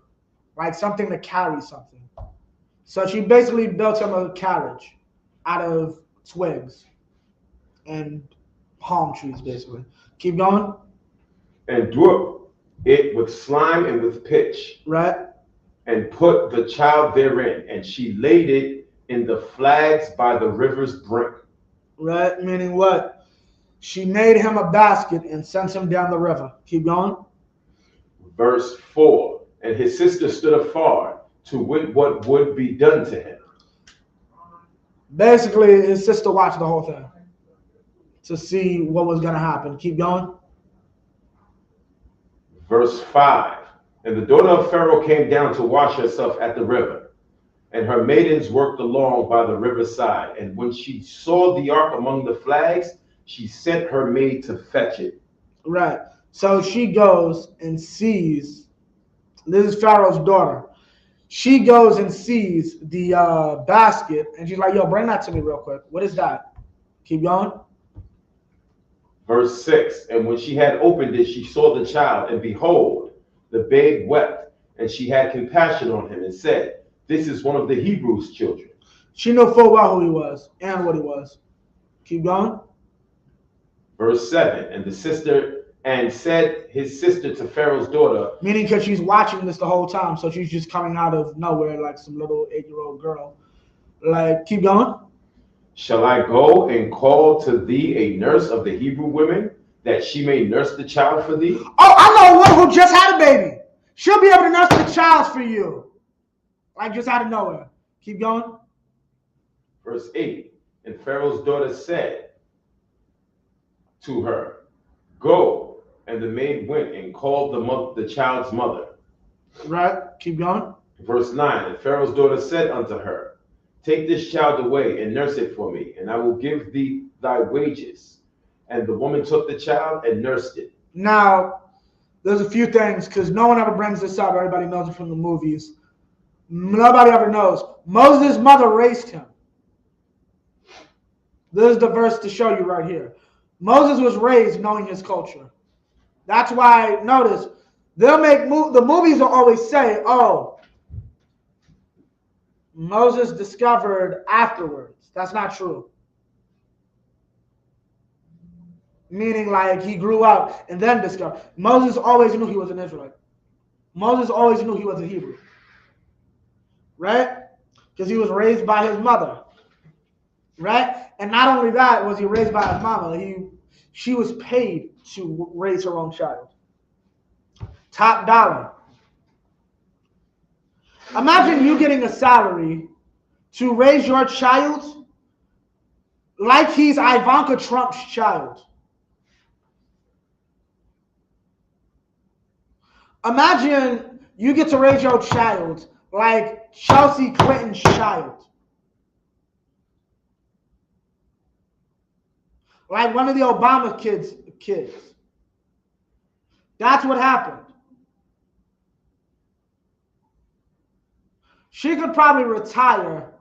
like something to carry something. So she basically built him a carriage out of twigs and palm trees, basically. Keep going. And drew it with slime and with pitch. Right. And put the child therein. And she laid it in the flags by the river's brink. Right. Meaning what? She made him a basket and sent him down the river. Keep going. Verse 4. And his sister stood afar to wit what would be done to him. Basically, his sister watched the whole thing to see what was going to happen. Keep going. Verse 5. And the daughter of Pharaoh came down to wash herself at the river. And her maidens worked along by the riverside. And when she saw the ark among the flags, she sent her maid to fetch it. Right. So she goes and sees, this is Pharaoh's daughter. She goes and sees the basket, and she's like, yo, bring that to me real quick. What is that? Keep going. Verse 6. And when she had opened it, she saw the child, and behold, the babe wept. And she had compassion on him and said, this is one of the Hebrews' children. She knew full well who he was and what he was. Keep going. Verse 7. And the sister said his sister to Pharaoh's daughter. Meaning because she's watching this the whole time, so she's just coming out of nowhere like some little 8-year-old girl. Like, keep going. Shall I go and call to thee a nurse of the Hebrew women, that she may nurse the child for thee? Oh, I know one who just had a baby. She'll be able to nurse the child for you. Like just out of nowhere. Keep going. Verse 8. And Pharaoh's daughter said to her, go. And the maid went and called the child's mother. Right. Keep going. Verse 9. And Pharaoh's daughter said unto her, take this child away and nurse it for me, and I will give thee thy wages. And the woman took the child and nursed it. Now, there's a few things, because no one ever brings this up. Everybody knows it from the movies. Nobody ever knows. Moses' mother raised him. This is the verse to show you right here. Moses was raised knowing his culture. That's why, notice, they'll make the movies will always say, oh, Moses discovered afterwards. That's not true. Meaning like he grew up and then discovered. Moses always knew he was an Israelite. Moses always knew he was a Hebrew. Right? Because he was raised by his mother. Right? And not only that was he raised by his mama, she was paid to raise her own child. Top dollar. Imagine you getting a salary to raise your child like he's Ivanka Trump's child. Imagine you get to raise your child like Chelsea Clinton's child. Like one of the Obama kids. That's what happened. She could probably retire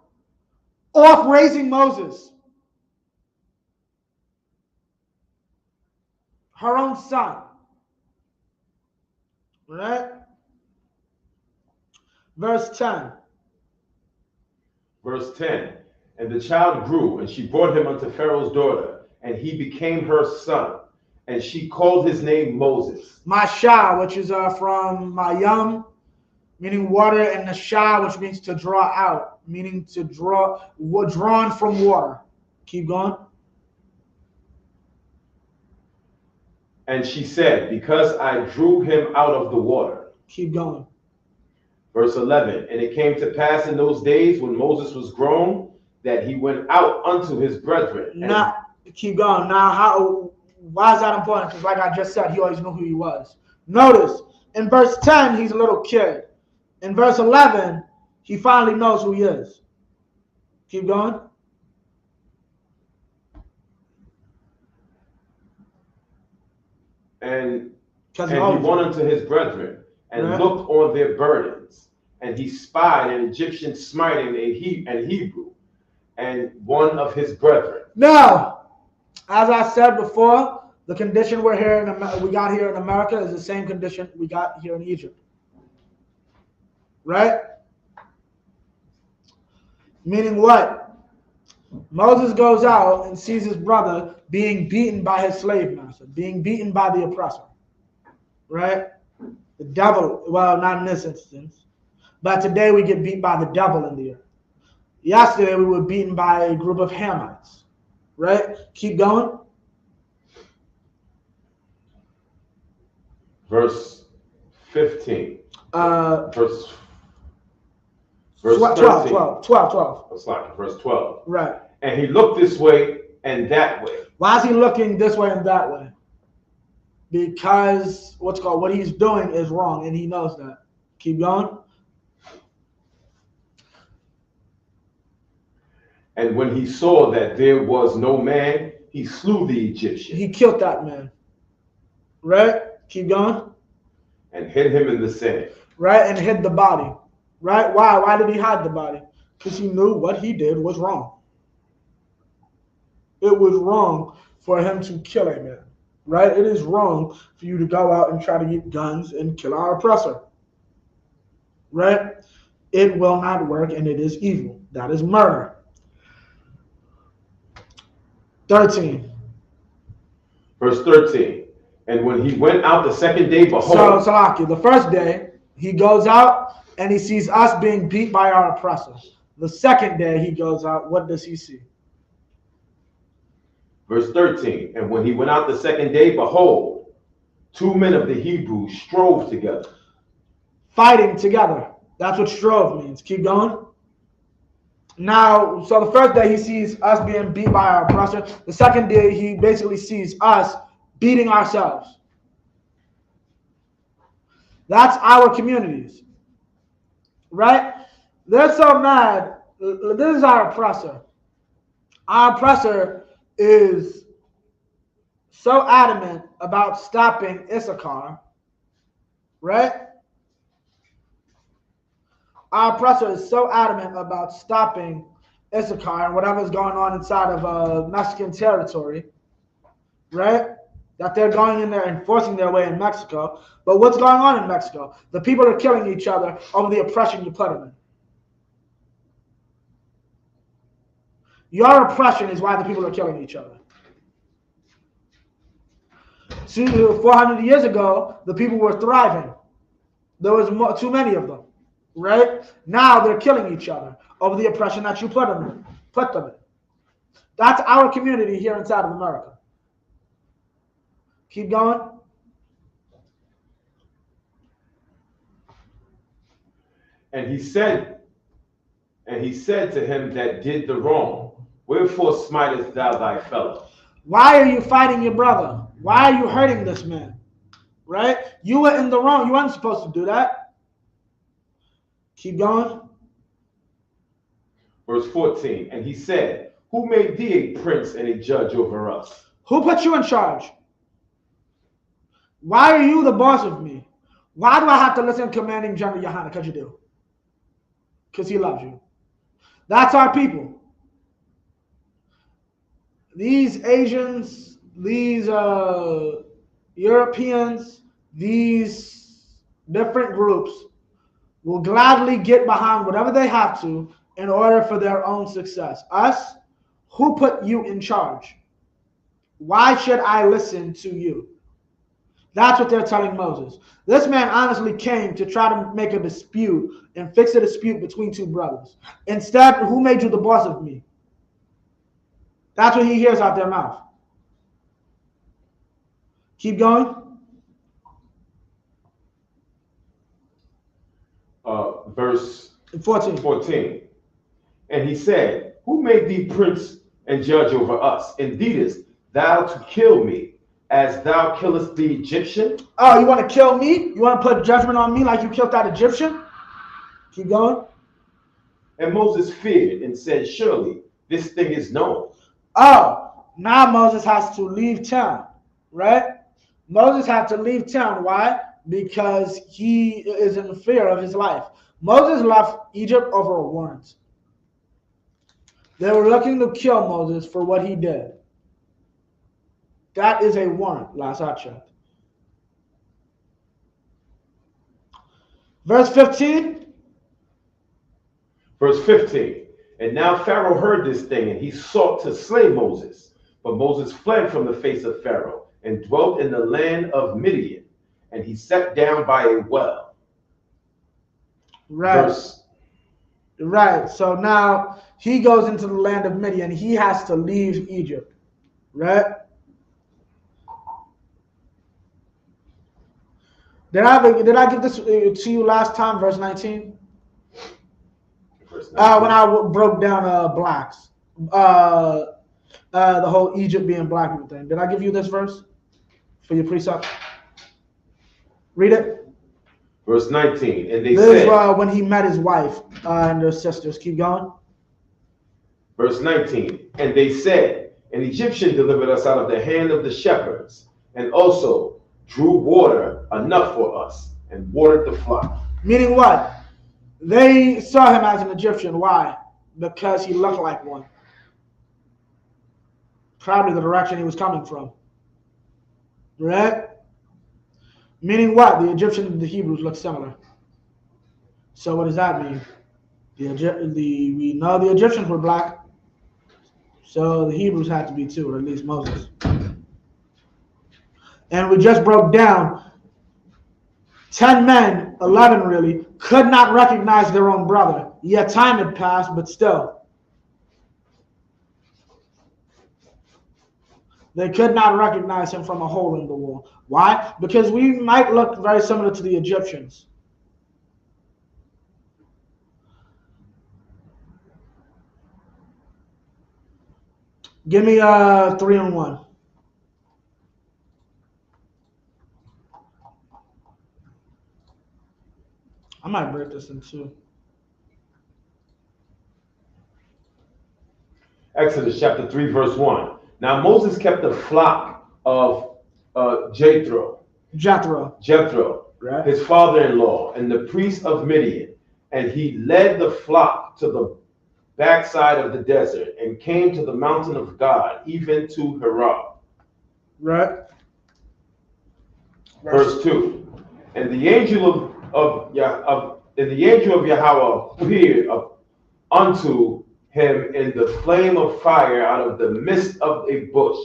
off raising Moses. Her own son. Right? Verse 10. Verse 10. And the child grew, and she brought him unto Pharaoh's daughter, and he became her son. And she called his name Moses. Masha, which is from Mayam, meaning water, and Nasha, which means to draw out, meaning to drawn from water. Keep going. And she said, because I drew him out of the water. Keep going. Verse 11, and it came to pass in those days when Moses was grown, that he went out unto his brethren. Now, keep going. Now, why is that important? Because like I just said, he always knew who he was. Notice, in verse 10, he's a little kid. In verse 11, he finally knows who he is. Keep going. And he Because went unto his brethren, and looked on their burdens. And he spied an Egyptian smiting an Hebrew, and one of his brethren. Now, as I said before, the condition we got here in America is the same condition we got here in Egypt. Right? Meaning what? Moses goes out and sees his brother being beaten by his slave master, being beaten by the oppressor. Right? The devil, well, not in this instance, but today we get beat by the devil in the earth. Yesterday we were beaten by a group of Hamites. Right? Keep going. Verse 15. Verse 12. 12. It's like verse 12. Right. And he looked this way and that way. Why is he looking this way and that way? Because what he's doing is wrong, and he knows that. Keep going. And when he saw that there was no man, he slew the Egyptian. He killed that man. Right? Keep going. And hid him in the sand. Right? And hid the body. Right? Why? Why did he hide the body? Because he knew what he did was wrong. It was wrong for him to kill a man. Right? It is wrong for you to go out and try to get guns and kill our oppressor. Right? It will not work, and it is evil. That is murder. 13. Verse 13. And when he went out the second day, behold. So, Salaki, the first day, he goes out and he sees us being beat by our oppressors. The second day he goes out, what does he see? Verse 13. And when he went out the second day, behold, 2 men of the Hebrews strove together. Fighting together. That's what strove means. Keep going. Now, so the first day he sees us being beat by our oppressor. The second day he basically sees us beating ourselves. That's our communities. Right? They're so mad. This is our oppressor. Our oppressor is so adamant about stopping Issachar. Right? Our oppressor is so adamant about stopping Issachar and whatever's going on inside of Mexican territory, right? That they're going in there and forcing their way in Mexico. But what's going on in Mexico? The people are killing each other over the oppression you put them in. Your oppression is why the people are killing each other. See, 400 years ago, the people were thriving. There was too many of them. Right? Now they're killing each other over the oppression that you put them in. That's our community here inside of America. Keep going. And he said to him that did the wrong, wherefore smitest thou thy fellow? Why are you fighting your brother? Why are you hurting this man? Right? You were in the wrong. You weren't supposed to do that. Keep going. Verse 14. And he said, who made thee a prince and a judge over us? Who put you in charge? Why are you the boss of me? Why do I have to listen to Commanding General Yohana? Because you do. Because he loves you. That's our people. These Asians, these Europeans, these different groups will gladly get behind whatever they have to in order for their own success. Us, who put you in charge? Why should I listen to you? That's what they're telling Moses. This man honestly came to try to make a dispute and fix a dispute between two brothers. Instead, who made you the boss of me? That's what he hears out their mouth. Keep going. Verse 14. 14. And he said, who made thee prince and judge over us? Indeedest thou to kill me, as thou killest the Egyptian? Oh, you want to kill me? You want to put judgment on me like you killed that Egyptian? Keep going. And Moses feared and said, surely this thing is known. Oh, now Moses has to leave town, right? Moses had to leave town. Why? Because he is in fear of his life. Moses left Egypt over a warrant. They were looking to kill Moses for what he did. That is a warrant, last I checked. Verse 15. Verse 15. And now Pharaoh heard this thing, and he sought to slay Moses. But Moses fled from the face of Pharaoh and dwelt in the land of Midian, and he sat down by a well. Right. Right. So now he goes into the land of Midian. He has to leave Egypt. Right? Did I give this to you last time? Verse 19. When I broke down blacks, the whole Egypt being black people thing. Did I give you this verse for your precept? Read it. Verse 19. And they this said, is when he met his wife and her sisters. Keep going. Verse 19. And they said, an Egyptian delivered us out of the hand of the shepherds, and also drew water enough for us, and watered the flock. Meaning what? They saw him as an Egyptian. Why? Because he looked like one. Probably the direction he was coming from. Right? Meaning what? The Egyptians and the Hebrews look similar. So what does that mean? We know the Egyptians were black. So the Hebrews had to be too, or at least Moses. And we just broke down 10 men, 11 really, could not recognize their own brother. Yet time had passed, but still. They could not recognize him from a hole in the wall. Why? Because we might look very similar to the Egyptians. Give me 3 and 1. I might break this in two. Exodus chapter 3, verse 1. Now Moses kept a flock of Jethro, right, his father-in-law, and the priest of Midian. And he led the flock to the backside of the desert and came to the mountain of God, even to Horeb. Right. Verse 2. And the angel of Yahweh appeared unto him in the flame of fire out of the midst of a bush.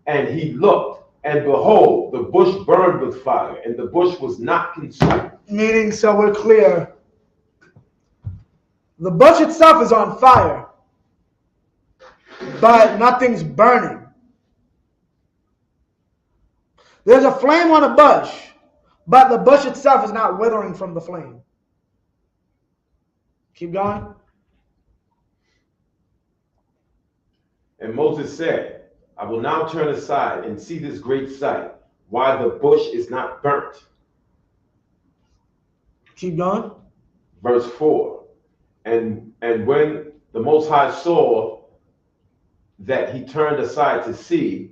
And he looked, and behold, the bush burned with fire, and the bush was not consumed. Meaning, so we're clear. The bush itself is on fire, but nothing's burning. There's a flame on a bush, but the bush itself is not withering from the flame. Keep going. And Moses said, I will now turn aside and see this great sight, why the bush is not burnt. Keep going. Verse 4. And when the Most High saw that he turned aside to see,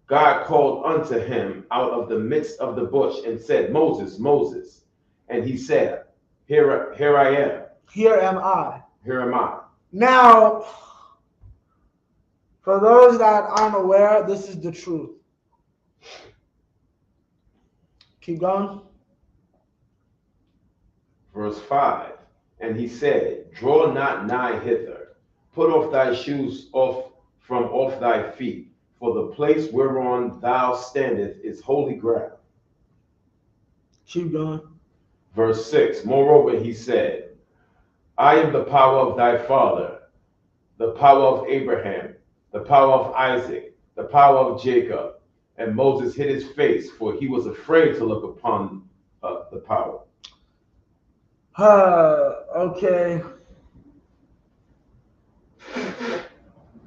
God called unto him out of the midst of the bush and said, Moses, Moses. And he said, Here I am. Here am I. Here am I. Now, for those that aren't aware, this is the truth. Keep going. Verse 5. And he said, Draw not nigh hither. Put off thy shoes from off thy feet, for the place whereon thou standest is holy ground. Keep going. Verse 6. Moreover, he said, I am the power of thy father, the power of Abraham, the power of Isaac, the power of Jacob. And Moses hid his face, for he was afraid to look upon the power. Okay.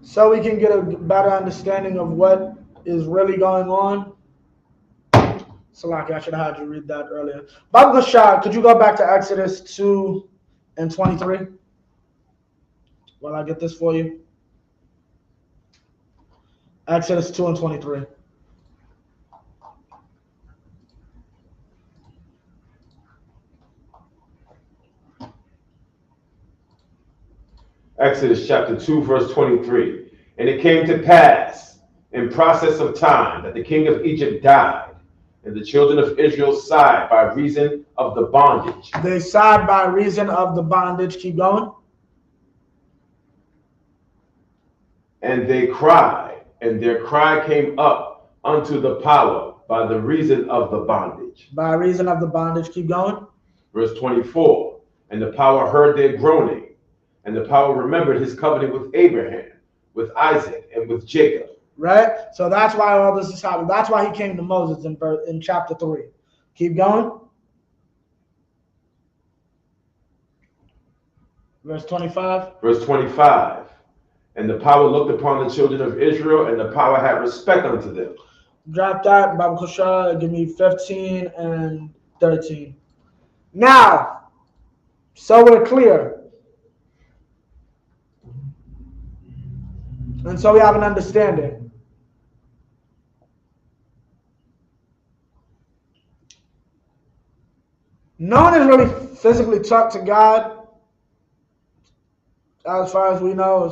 So we can get a better understanding of what is really going on. Salaki, I should have had you read that earlier. Baba Gashad, could you go back to Exodus 2 and 23? While I get this for you. Exodus 2 and 23. Exodus chapter 2, verse 23. And it came to pass in process of time that the king of Egypt died, and the children of Israel sighed by reason of the bondage. They sighed by reason of the bondage. Keep going. And they cried, and their cry came up unto the power by the reason of the bondage. By reason of the bondage. Keep going. Verse 24. And the power heard their groaning, and the power remembered his covenant with Abraham, with Isaac, and with Jacob. Right? So that's why all this is happening. That's why he came to Moses in chapter 3. Keep going. Verse 25. Verse 25. And the power looked upon the children of Israel, and the power had respect unto them. Drop that, Baba Kushar. Give me 15 and 13. Now, so we're clear. And so we have an understanding. No one has really physically talked to God, as far as we know,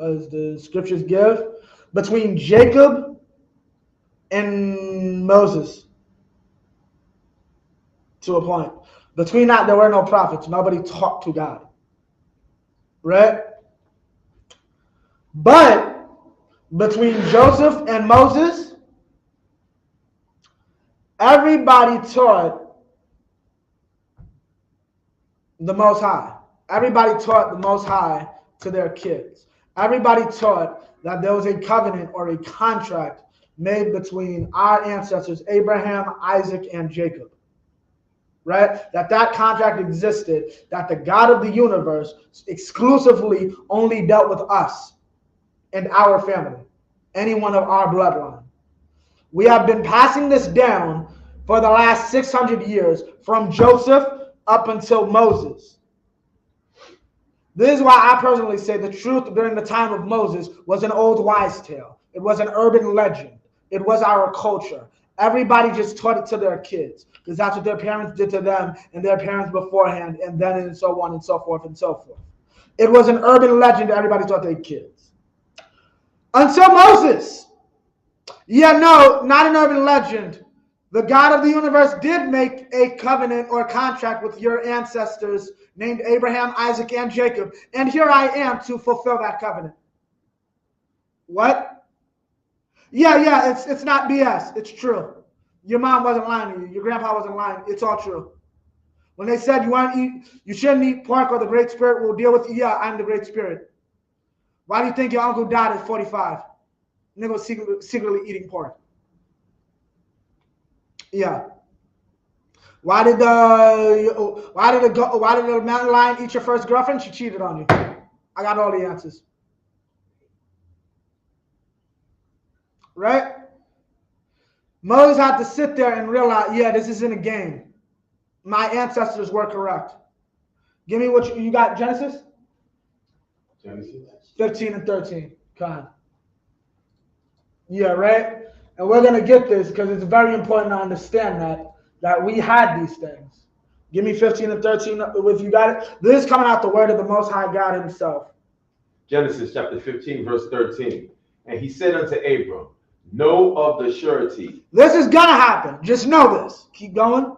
as the scriptures give, between Jacob and Moses, to a point. Between that, there were no prophets. Nobody talked to God. Right? But between Joseph and Moses, everybody taught the Most High. Everybody taught the Most High to their kids. Everybody taught that there was a covenant or a contract made between our ancestors, Abraham, Isaac, and Jacob. Right? That contract existed, that the God of the universe exclusively only dealt with us and our family, anyone of our bloodline. We have been passing this down for the last 600 years from Joseph up until Moses. This is why I personally say the truth during the time of Moses was an old wives' tale. It was an urban legend. It was our culture. Everybody just taught it to their kids because that's what their parents did to them and their parents beforehand, and then and so on and so forth and so forth. It was an urban legend that everybody taught their kids. Until Moses. Yeah, no, not an urban legend. The God of the universe did make a covenant or contract with your ancestors named Abraham, Isaac, and Jacob. And here I am to fulfill that covenant. What? Yeah, it's not BS. It's true. Your mom wasn't lying to you. Your grandpa wasn't lying. It's all true. When they said you shouldn't eat pork or the Great Spirit will deal with you, yeah, I'm the Great Spirit. Why do you think your uncle died at 45? Nigga was secretly eating pork. Yeah. Why did the mountain lion eat your first girlfriend? She cheated on you. I got all the answers. Right? Moses had to sit there and realize, yeah, this isn't a game. My ancestors were correct. Give me what you got, Genesis? Genesis 15 and 13. Come on. Yeah, right? And we're going to get this because it's very important to understand that we had these things. Give me 15 and 13 if you got it. This is coming out the word of the Most High God himself. Genesis chapter 15, verse 13. And he said unto Abram, know of the surety. This is going to happen. Just know this. Keep going.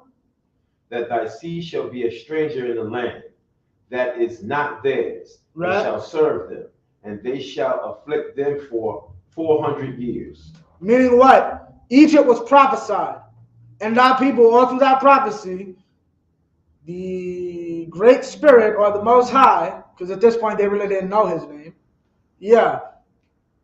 That thy seed shall be a stranger in the land that is not theirs, right, and shall serve them, and they shall afflict them for 400 years. Meaning what? Egypt was prophesied. And our people, all through that prophecy, the Great Spirit or the Most High, because at this point they really didn't know his name,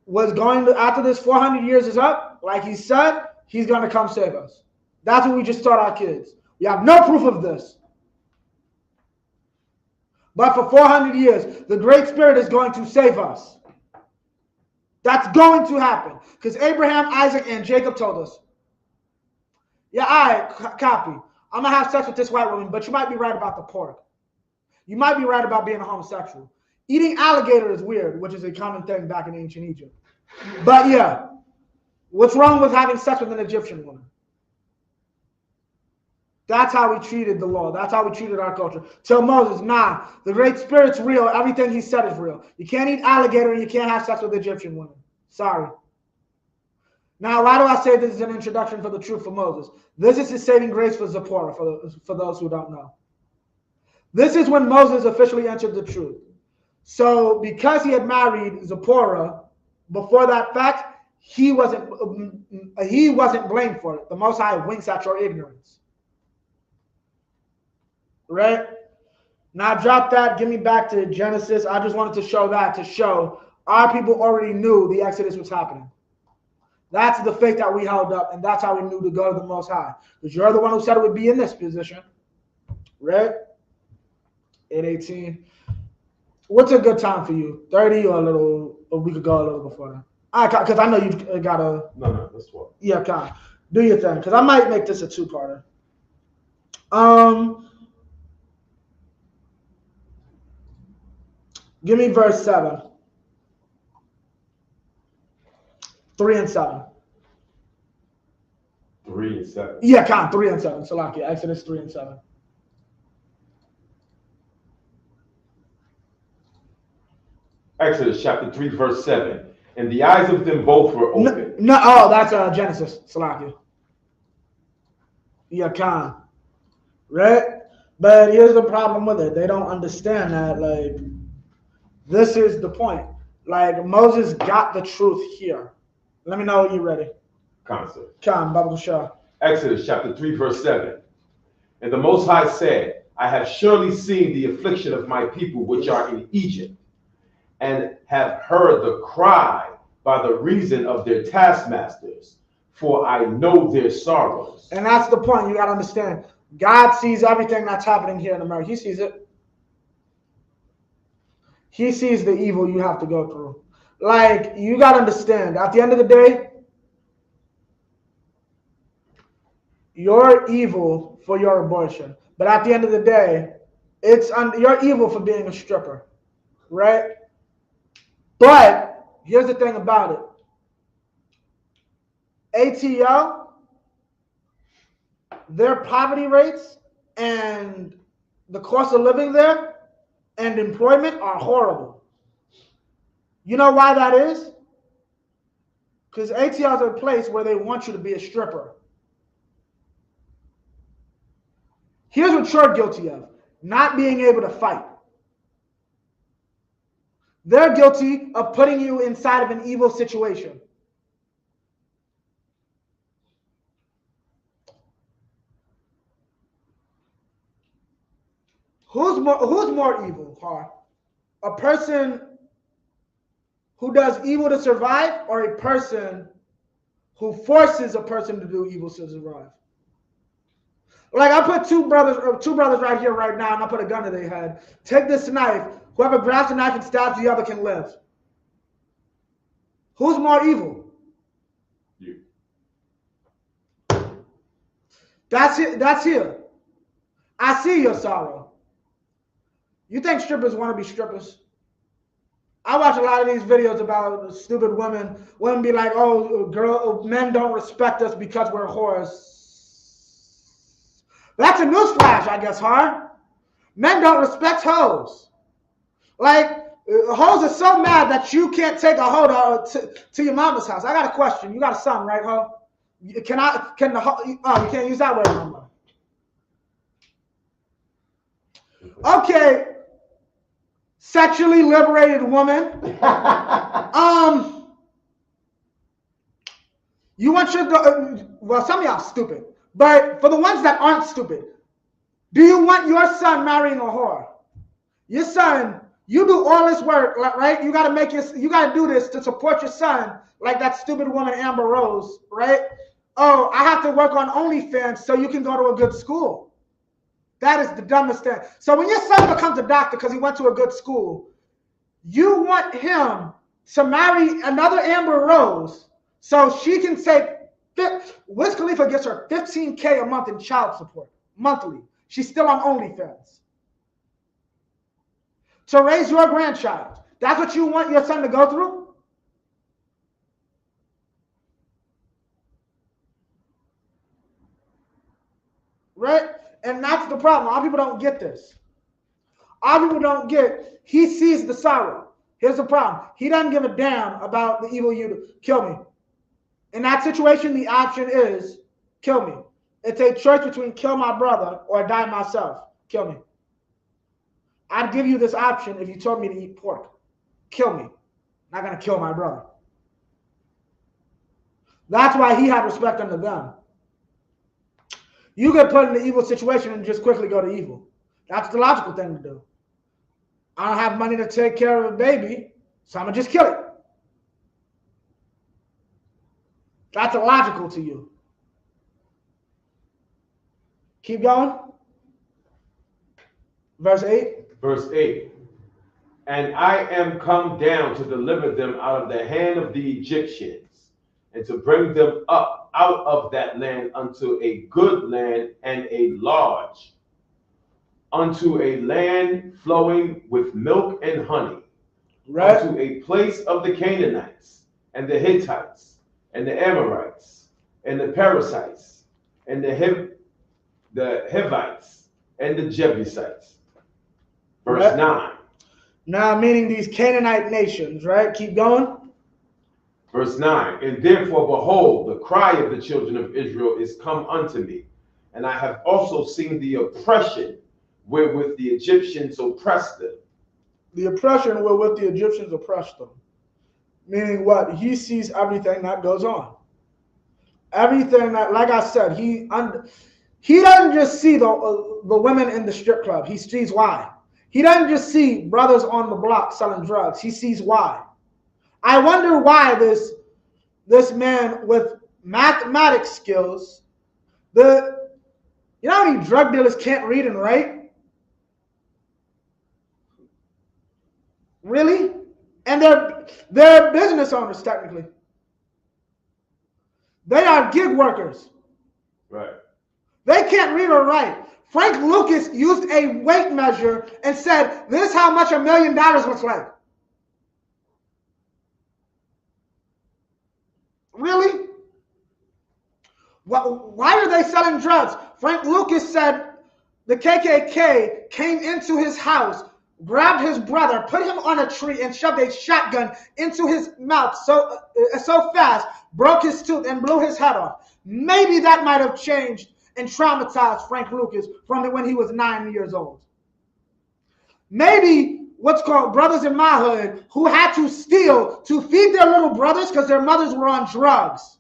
was going to, after this 400 years is up, like he said, he's going to come save us. That's what we just taught our kids. We have no proof of this. But for 400 years, the Great Spirit is going to save us. That's going to happen. Because Abraham, Isaac, and Jacob told us. Yeah, all right, copy. I'm going to have sex with this white woman, but you might be right about the pork. You might be right about being a homosexual. Eating alligator is weird, which is a common thing back in ancient Egypt. But yeah, what's wrong with having sex with an Egyptian woman? That's how we treated the law. That's how we treated our culture. Tell Moses, nah, the Great Spirit's real. Everything he said is real. You can't eat alligator and you can't have sex with Egyptian women. Sorry. Now, why do I say this is an introduction for the truth for Moses? This is his saving grace for Zipporah, for those who don't know. This is when Moses officially entered the truth. So because he had married Zipporah, before that fact, he wasn't blamed for it. The Most High winks at your ignorance. Right? Now drop that, give me back to Genesis. I just wanted to show that, to show our people already knew the Exodus was happening. That's the faith that we held up, and that's how we knew to go to the Most High. Because you're the one who said it would be in this position. Right? 8:18. What's a good time for you? 30 or we could go a little before that? Because I know you got a... No, that's 12. Yeah, come on. Do your thing. Because I might make this a two-parter. Give me verse 7. 3 and 7. 3 and 7. Yeah, come on. 3 and 7. Salakia. Exodus 3 and 7. Exodus chapter 3, verse 7. And the eyes of them both were open. No, that's Genesis. Salakia. Yeah, come. Right? But here's the problem with it. They don't understand that, like, this is the point. Like, Moses got the truth here. Let me know when you're ready. Concept. Come, Bible Shah. Exodus chapter 3, verse 7. And the Most High said, I have surely seen the affliction of my people which are in Egypt, and have heard the cry by the reason of their taskmasters, for I know their sorrows. And that's the point. You got to understand. God sees everything that's happening here in America. He sees it. He sees the evil you have to go through. Like, you got to understand, at the end of the day, you're evil for your abortion. But at the end of the day, you're evil for being a stripper, right? But here's the thing about it. ATO, their poverty rates and the cost of living there and employment are horrible. You know why that is? Because ATO is a place where they want you to be a stripper. Here's what you're guilty of: not being able to fight. They're guilty of putting you inside of an evil situation. Who's more evil, Har? A person who does evil to survive, or a person who forces a person to do evil to survive? Like, I put two brothers right here, right now, and I put a gun to their head. Take this knife. Whoever grabs the knife and stabs the other can live. Who's more evil? You. That's it. That's here. I see your sorrow. You think strippers want to be strippers? I watch a lot of these videos about stupid women. Women be like, "Oh, men don't respect us because we're whores." That's a newsflash, I guess, Har. Men don't respect hoes. Like, hoes are so mad that you can't take a hoe to your mama's house. I got a question. You got a son, right, ho? You can't use that word no more. Okay. Sexually liberated woman. You want your, well, some of y'all stupid. But for the ones that aren't stupid, do you want your son marrying a whore? Your son, you do all this work, right? You gotta do this to support your son, like that stupid woman Amber Rose, right? oh, I have to work on OnlyFans so you can go to a good school. That is the dumbest thing. So when your son becomes a doctor because he went to a good school, you want him to marry another Amber Rose so she can say, Wiz Khalifa gets her $15K a month in child support, monthly. She's still on OnlyFans. To raise your grandchild. That's what you want your son to go through? Right? And that's the problem. A lot of people don't get this. A lot of people don't get, he sees the sorrow. Here's the problem. He doesn't give a damn about the evil you do. Kill me. In that situation, the option is kill me. It's a choice between kill my brother or die myself. Kill me. I'd give you this option if you told me to eat pork. Kill me. I'm not going to kill my brother. That's why he had respect unto them. You get put in an evil situation and just quickly go to evil. That's the logical thing to do. I don't have money to take care of a baby, so I'm going to just kill it. That's illogical to you. Keep going. Verse 8. Verse 8. And I am come down to deliver them out of the hand of the Egyptians, and to bring them up out of that land unto a good land and a large, unto a land flowing with milk and honey, Right. unto a place of the Canaanites, and the Hittites, and the Amorites, and the Perizzites, and the Hivites, and the Jebusites. Verse Right. 9. Now, meaning these Canaanite nations, right? Keep going. Verse 9. And therefore, behold, the cry of the children of Israel is come unto me, and I have also seen the oppression wherewith the Egyptians oppressed them. The oppression wherewith the Egyptians oppressed them. Meaning what? He sees everything that goes on. Everything that, like I said, he doesn't just see the women in the strip club. He sees why. He doesn't just see brothers on the block selling drugs. He sees why. I wonder why this man with mathematics skills, you know how many drug dealers can't read and write? Really? And they're business owners, technically. They are gig workers. Right. They can't read or write. Frank Lucas used a weight measure and said, this is how much $1 million looks like. Really? Why are they selling drugs? Frank Lucas said the KKK came into his house, grabbed his brother, put him on a tree, and shoved a shotgun into his mouth so fast, broke his tooth, and blew his head off. Maybe that might have changed and traumatized Frank Lucas from when he was 9 years old. Maybe what's called brothers in my hood who had to steal to feed their little brothers because their mothers were on drugs.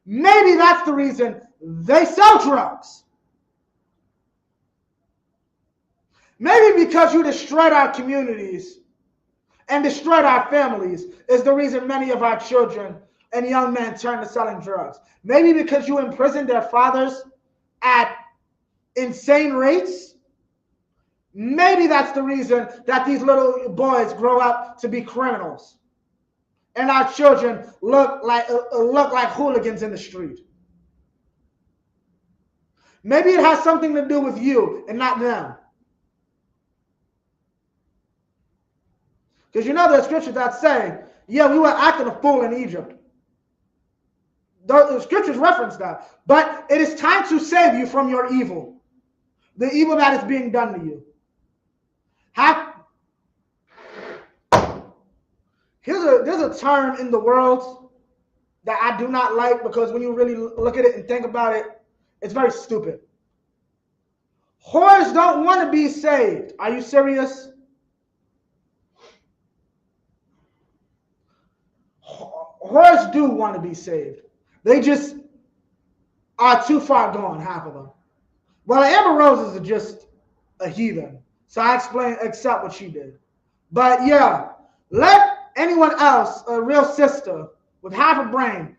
Maybe that's the reason they sell drugs. Maybe because you destroyed our communities and destroyed our families is the reason many of our children and young men turn to selling drugs. Maybe because you imprisoned their fathers at insane rates. Maybe that's the reason that these little boys grow up to be criminals, and our children look like hooligans in the street. Maybe it has something to do with you and not them. Because you know there's scriptures that say, yeah, we were acting a fool in Egypt. The scriptures reference that. But it is time to save you from your evil. The evil that is being done to you. There's a term in the world that I do not like, because when you really look at it and think about it, it's very stupid. Whores don't want to be saved. Are you serious? Whores do want to be saved. They just are too far gone, half of them. Well, Amber Rose is just a heathen. So I accept what she did. But yeah, let anyone else, a real sister with half a brain,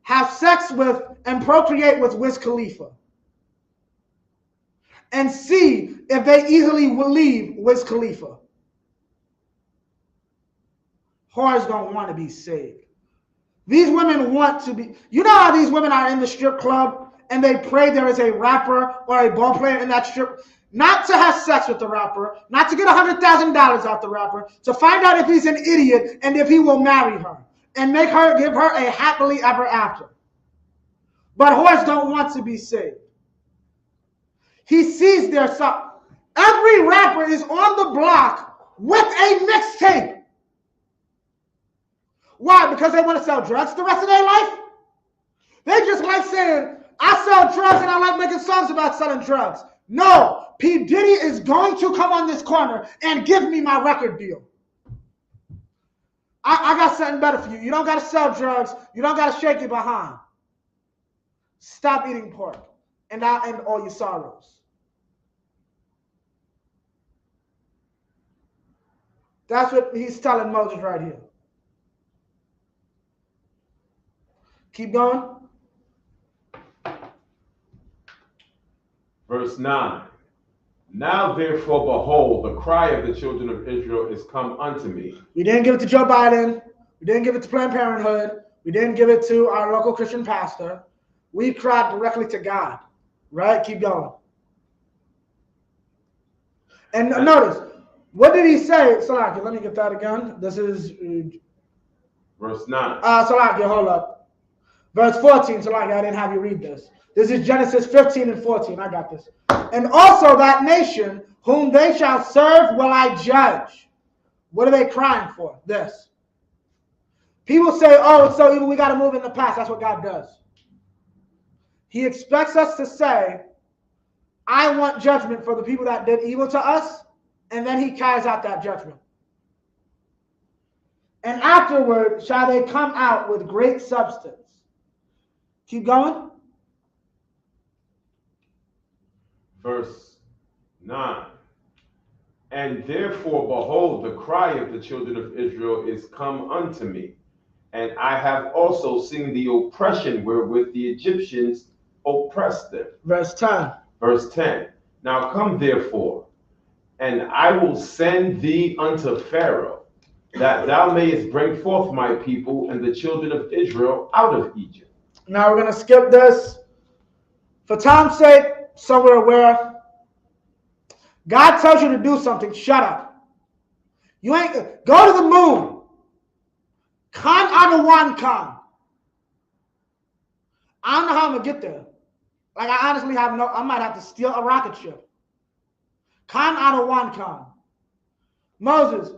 have sex with and procreate with Wiz Khalifa and see if they easily will leave Wiz Khalifa. Whores don't want to be saved. These women want to be, you know how these women are in the strip club and they pray there is a rapper or a ball player in that strip, not to have sex with the rapper, not to get $100,000 out the rapper, to find out if he's an idiot and if he will marry her and give her a happily ever after. But whores don't want to be saved. He sees their son. Every rapper is on the block with a mixtape. Why? Because they want to sell drugs the rest of their life? They just like saying, I sell drugs and I like making songs about selling drugs. No, P. Diddy is going to come on this corner and give me my record deal. I got something better for you. You don't got to sell drugs. You don't got to shake your behind. Stop eating pork and I'll end all your sorrows. That's what he's telling Moses right here. Keep going. Verse 9. Now therefore, behold, the cry of the children of Israel is come unto me. We didn't give it to Joe Biden. We didn't give it to Planned Parenthood. We didn't give it to our local Christian pastor. We cried directly to God. Right? Keep going. And notice, what did he say? Salakia, let me get that again. This is verse 9. Salakia, hold up. Verse 14, Salakia, I didn't have you read this. This is Genesis 15 and 14. I got this. And also that nation whom they shall serve will I judge. What are they crying for? This. People say, oh, it's so evil, we got to move in the past. That's what God does. He expects us to say, I want judgment for the people that did evil to us, and then he carries out that judgment. And afterward shall they come out with great substance. Keep going. Verse 9. And therefore, behold, the cry of the children of Israel is come unto me, and I have also seen the oppression wherewith the Egyptians oppressed them. Verse 10. Verse 10. Now come therefore, and I will send thee unto Pharaoh, that thou mayest bring forth my people and the children of Israel out of Egypt. Now we're going to skip this. For time's sake, so we're aware. God tells you to do something, shut up. You ain't, go to the moon. Khan Adawan Khan. I don't know how I'm going to get there. Like, I honestly have I might have to steal a rocket ship. Khan Adawan Khan. Moses,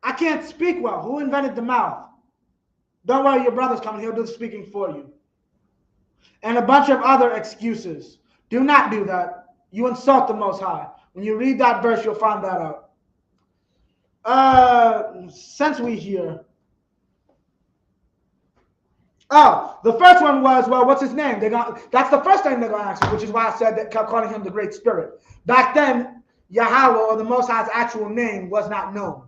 I can't speak well. Who invented the mouth? Don't worry, your brother's coming. He'll do the speaking for you. And a bunch of other excuses. Do not do that. You insult the Most High. When you read that verse, you'll find that out. Since we here. Oh, the first one was, well, what's his name? That's the first thing they're going to ask you, which is why I said that kept calling him the Great Spirit. Back then, Yahweh, or the Most High's actual name, was not known.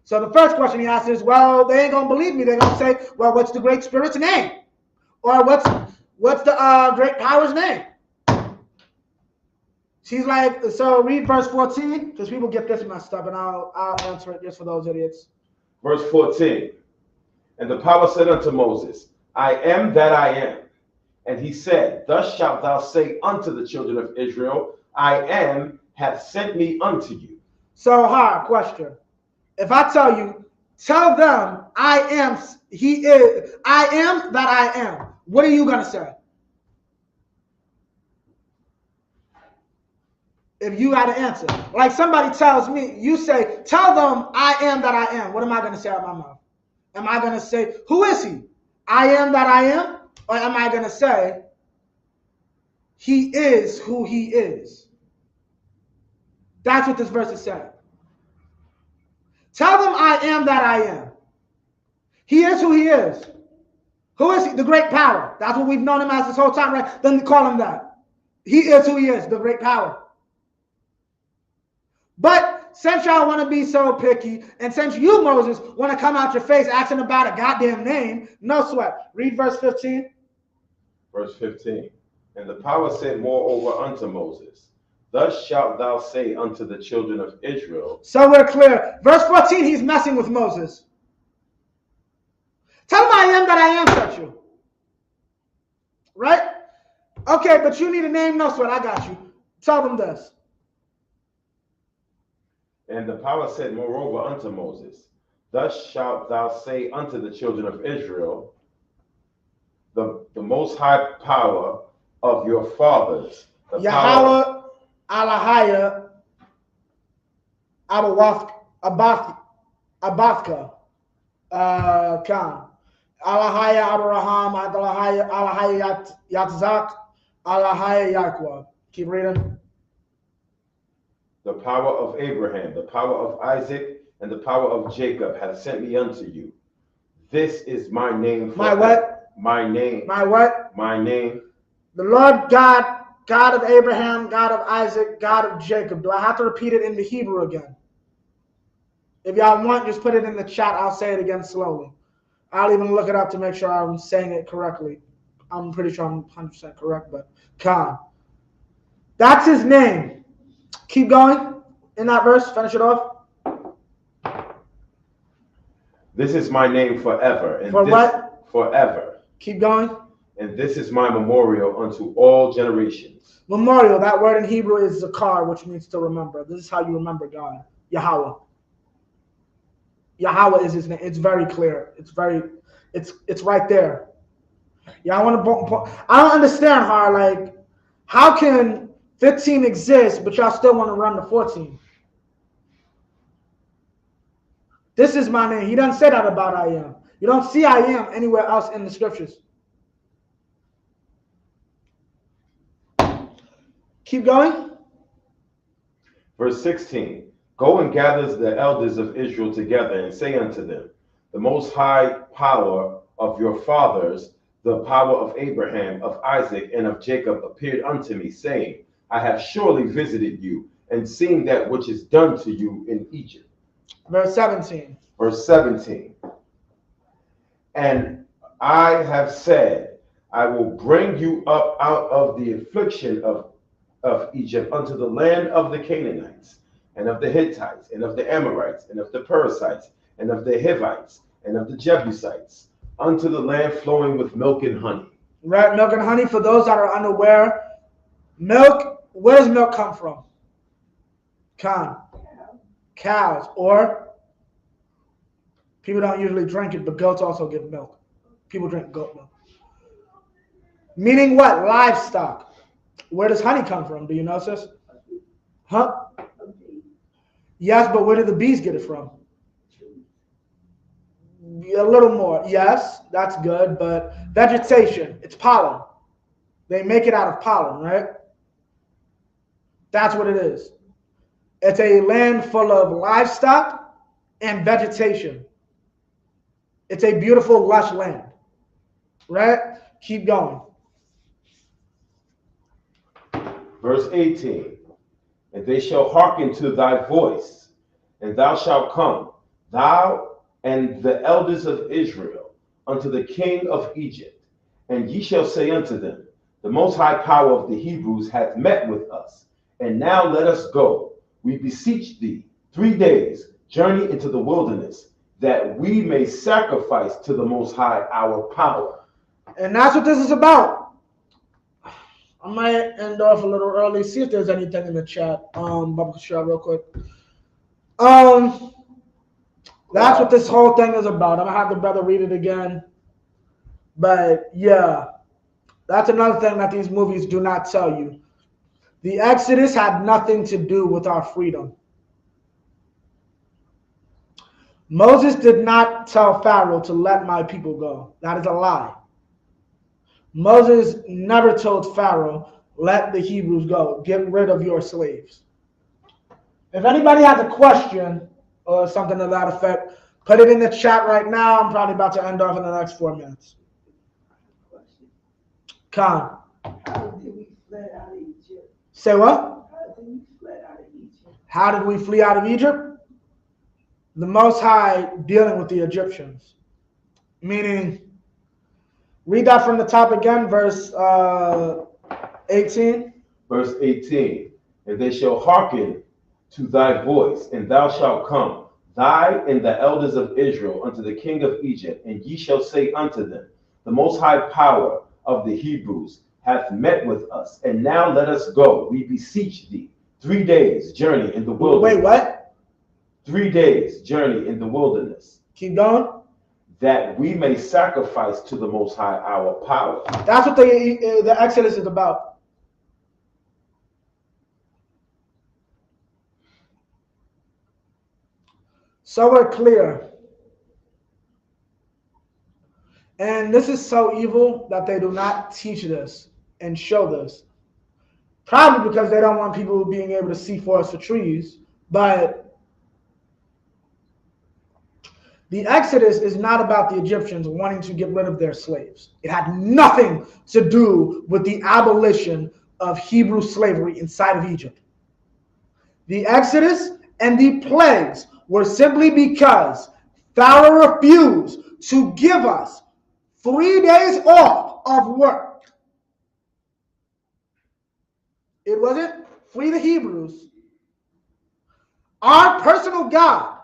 So the first question he asks is, well, they ain't going to believe me. They're going to say, well, what's the Great Spirit's name? Or what's the Great Power's name? She's like, so read verse 14, because people get this messed up, and I'll answer it just for those idiots. Verse 14. And the power said unto Moses, I am that I am. And he said, thus shalt thou say unto the children of Israel, I am hath sent me unto you. So hard question. If I tell you, tell them I am, he is, I am that I am. What are you going to say? If you got to answer. Like somebody tells me, you say, tell them I am that I am. What am I going to say out of my mouth? Am I going to say, who is he? I am that I am? Or am I going to say, he is who he is? That's what this verse is saying. Tell them I am that I am. He is who he is. Who is he? The great power. That's what we've known him as this whole time, right? Then call him that. He is who he is, the great power. But since y'all want to be so picky, and since you, Moses, want to come out your face asking about a goddamn name, no sweat. Read verse 15. Verse 15. And the power said moreover unto Moses, thus shalt thou say unto the children of Israel. So we're clear. Verse 14, he's messing with Moses. Tell him I am that I am sent you. Right? Okay, but you need a name, no sweat. I got you. Tell them this. And the power said moreover unto Moses, thus shalt thou say unto the children of Israel, the most high power of your fathers, the Yahweh, Alahaya, Abathka, Khan. Alahaya, Abraham, Alahaya, Yatzak, Alahaya, Yahweh. Keep reading. The power of Abraham, the power of Isaac, and the power of Jacob hath sent me unto you. This is my name. My what? My name. My what? My name. The Lord God, God of Abraham, God of Isaac, God of Jacob. Do I have to repeat it in the Hebrew again? If y'all want, just put it in the chat. I'll say it again slowly. I'll even look it up to make sure I'm saying it correctly. I'm pretty sure I'm 100% correct, but Khan. That's his name. Keep going in that verse. Finish it off. This is my name forever. And For this, what? Forever. Keep going. And this is my memorial unto all generations. Memorial, that word in Hebrew is zakar, which means to remember. This is how you remember God. Yahweh. Yahweh is his name. It's very clear. It's right there. Yeah, I don't understand how can 15 exist, but y'all still want to run to 14? This is my name. He doesn't say that about I am. You don't see I am anywhere else in the scriptures. Keep going. Verse 16. Go and gather the elders of Israel together and say unto them, the most high power of your fathers, the power of Abraham, of Isaac, and of Jacob appeared unto me, saying, I have surely visited you and seen that which is done to you in Egypt. Verse 17. Verse 17. And I have said, I will bring you up out of the affliction of Egypt unto the land of the Canaanites, and of the Hittites, and of the Amorites, and of the Perizzites, and of the Hivites, and of the Jebusites, unto the land flowing with milk and honey. Right, milk and honey. For those that are unaware, milk, where does milk come from? Cows. Or people don't usually drink it, but goats also give milk. People drink goat milk. Meaning what? Livestock. Where does honey come from? Do you know, sis? Huh? Yes, but where do the bees get it from? A little more. Yes, that's good, but vegetation, it's pollen. They make it out of pollen, right? That's what it is. It's a land full of livestock and vegetation. It's a beautiful, lush land, right? Keep going. Verse 18. And they shall hearken to thy voice, and thou shalt come, thou and the elders of Israel, unto the king of Egypt. And ye shall say unto them, the most high power of the Hebrews hath met with us. And now let us go, we beseech thee, 3 days' journey into the wilderness, that we may sacrifice to the Most High our power. And that's what this is about. I might end off a little early, see if there's anything in the chat. Bubble share real quick. That's what this whole thing is about. I'm gonna have the brother read it again. But yeah, that's another thing that these movies do not tell you. The Exodus had nothing to do with our freedom. Moses did not tell Pharaoh to let my people go. That is a lie. Moses never told Pharaoh, let the Hebrews go. Get rid of your slaves. If anybody has a question or something to that effect, put it in the chat right now. I'm probably about to end off in the next 4 minutes. Khan. How did we fled out of Egypt? Say what? How did we fled out of Egypt? How did we flee out of Egypt? The Most High dealing with the Egyptians. Meaning, read that from the top again, verse 18. Verse 18. And they shall hearken to thy voice, and thou shalt come, thy and the elders of Israel, unto the king of Egypt, and ye shall say unto them, the most high power of the Hebrews hath met with us, and now let us go, we beseech thee. 3 days journey in the wilderness. Wait, what? 3 days journey in the wilderness. Keep going. That we may sacrifice to the Most High our power. That's what the Exodus is about. So we're clear. And this is so evil that they do not teach this and show this. Probably because they don't want people being able to see forest for trees. But the Exodus is not about the Egyptians wanting to get rid of their slaves. It had nothing to do with the abolition of Hebrew slavery inside of Egypt. The Exodus and the plagues were simply because Pharaoh refused to give us 3 days off of work. It wasn't free the Hebrews. Our personal God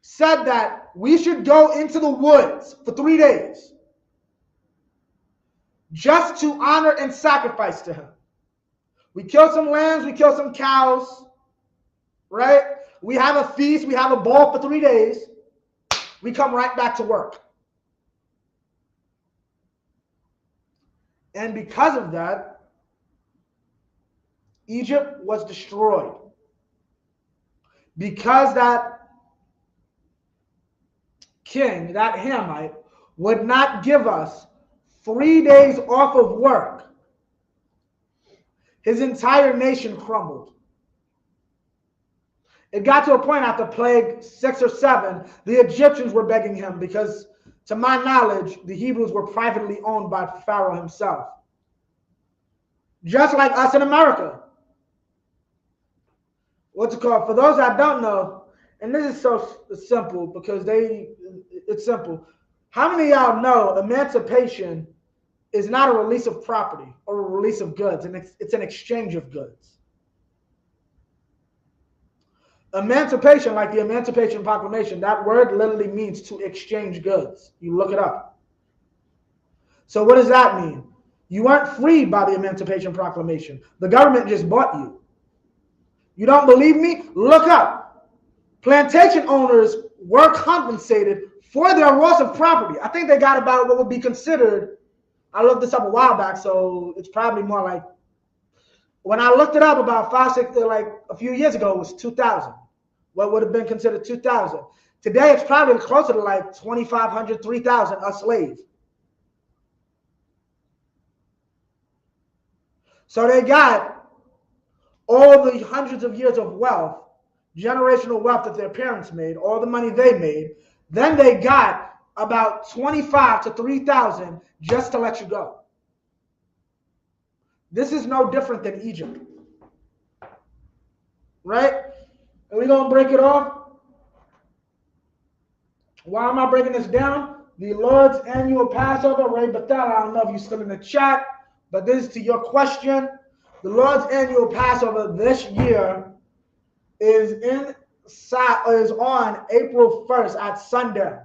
said that we should go into the woods for 3 days just to honor and sacrifice to him. We kill some lambs, we kill some cows, right? We have a feast, we have a ball for 3 days. We come right back to work. And because of that, Egypt was destroyed. Because that king, that Hamite, would not give us 3 days off of work, his entire nation crumbled. It got to a point after plague 6 or 7, the Egyptians were begging him because, to my knowledge, the Hebrews were privately owned by Pharaoh himself. Just like us in America. What's it called? For those that don't know, and this is so simple because it's simple. How many of y'all know emancipation is not a release of property or a release of goods, and it's an exchange of goods? Emancipation, like the Emancipation Proclamation, that word literally means to exchange goods. You look it up. So what does that mean? You weren't freed by the Emancipation Proclamation. The government just bought you. You don't believe me? Look up. Plantation owners were compensated for their loss of property. I think they got about what would be considered, I looked this up a while back, so it's probably more like, when I looked it up about 5, 6, like a few years ago, it was 2,000. What would have been considered 2,000. Today, it's probably closer to like 2,500, 3,000 a slave. So they got all the hundreds of years of wealth, generational wealth that their parents made, all the money they made. Then they got about 25 to 3,000 just to let you go. This is no different than Egypt. Right? And we're going to break it off. Why am I breaking this down? The Lord's annual Passover, Ray Bethel, I don't know if you're still in the chat, but this is to your question. The Lord's annual Passover this year is on April 1st at sundown.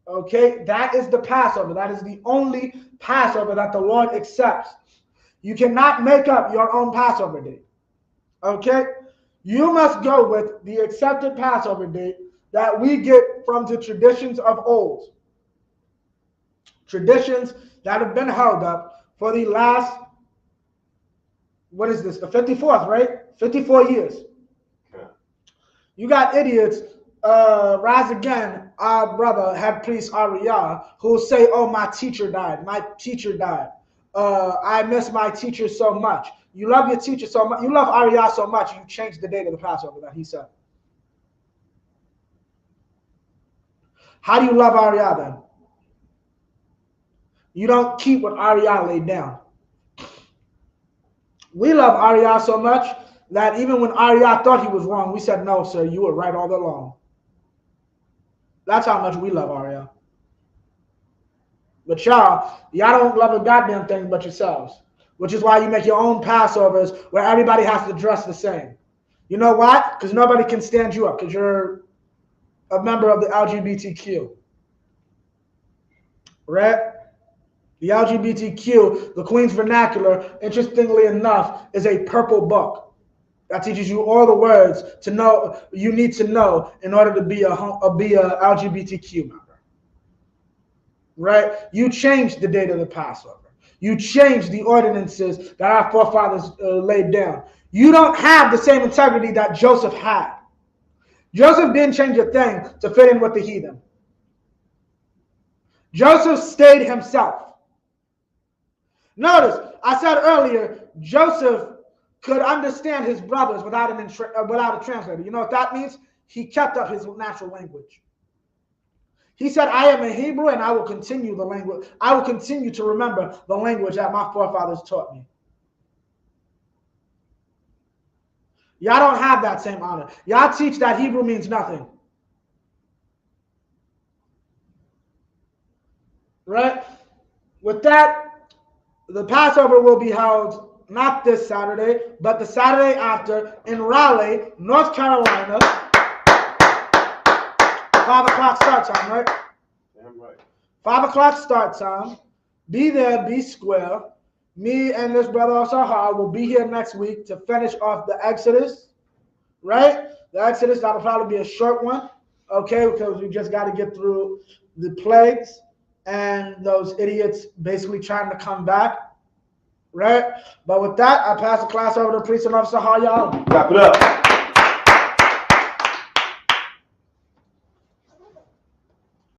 Okay, that is the Passover. That is the only Passover that the Lord accepts. You cannot make up your own Passover date. Okay, you must go with the accepted Passover date that we get from the traditions of old. Traditions that have been held up for the last, what is this, the 54th, right? 54 years. You got idiots, Rise Again, our brother, head priest Ariah, who will say, oh, my teacher died. My teacher died. I miss my teacher so much. You love your teacher so much. You love Ariah so much, you changed the date of the Passover that he said. How do you love Ariah then? You don't keep what Ariah laid down. We love Ariah so much that even when Arya thought he was wrong, we said, no, sir, you were right all along. That's how much we love Arya. But y'all don't love a goddamn thing but yourselves, which is why you make your own Passovers where everybody has to dress the same. You know why? Because nobody can stand you up because you're a member of the LGBTQ. Right? The LGBTQ, the Queen's Vernacular, interestingly enough, is a purple book that teaches you all the words to know you need to know in order to be a LGBTQ member. Right? You changed the date of the Passover. You changed the ordinances that our forefathers laid down. You don't have the same integrity that Joseph had. Joseph didn't change a thing to fit in with the heathen. Joseph stayed himself. Notice, I said earlier, Joseph could understand his brothers without a translator. You know what that means? He kept up his natural language. He said, I am a Hebrew and I will continue the language. I will continue to remember the language that my forefathers taught me. Y'all don't have that same honor. Y'all teach that Hebrew means nothing. Right? With that, the Passover will be held not this Saturday, but the Saturday after in Raleigh, North Carolina. 5 o'clock start time, right? Damn right. 5 o'clock start time. Be there, be square. Me and this brother Sahar will be here next week to finish off the Exodus, right? The Exodus, that'll probably be a short one, okay, because we just got to get through the plagues and those idiots basically trying to come back, right? But with that, I pass the class over to Priest and Officer Sahar, y'all. Wrap it up.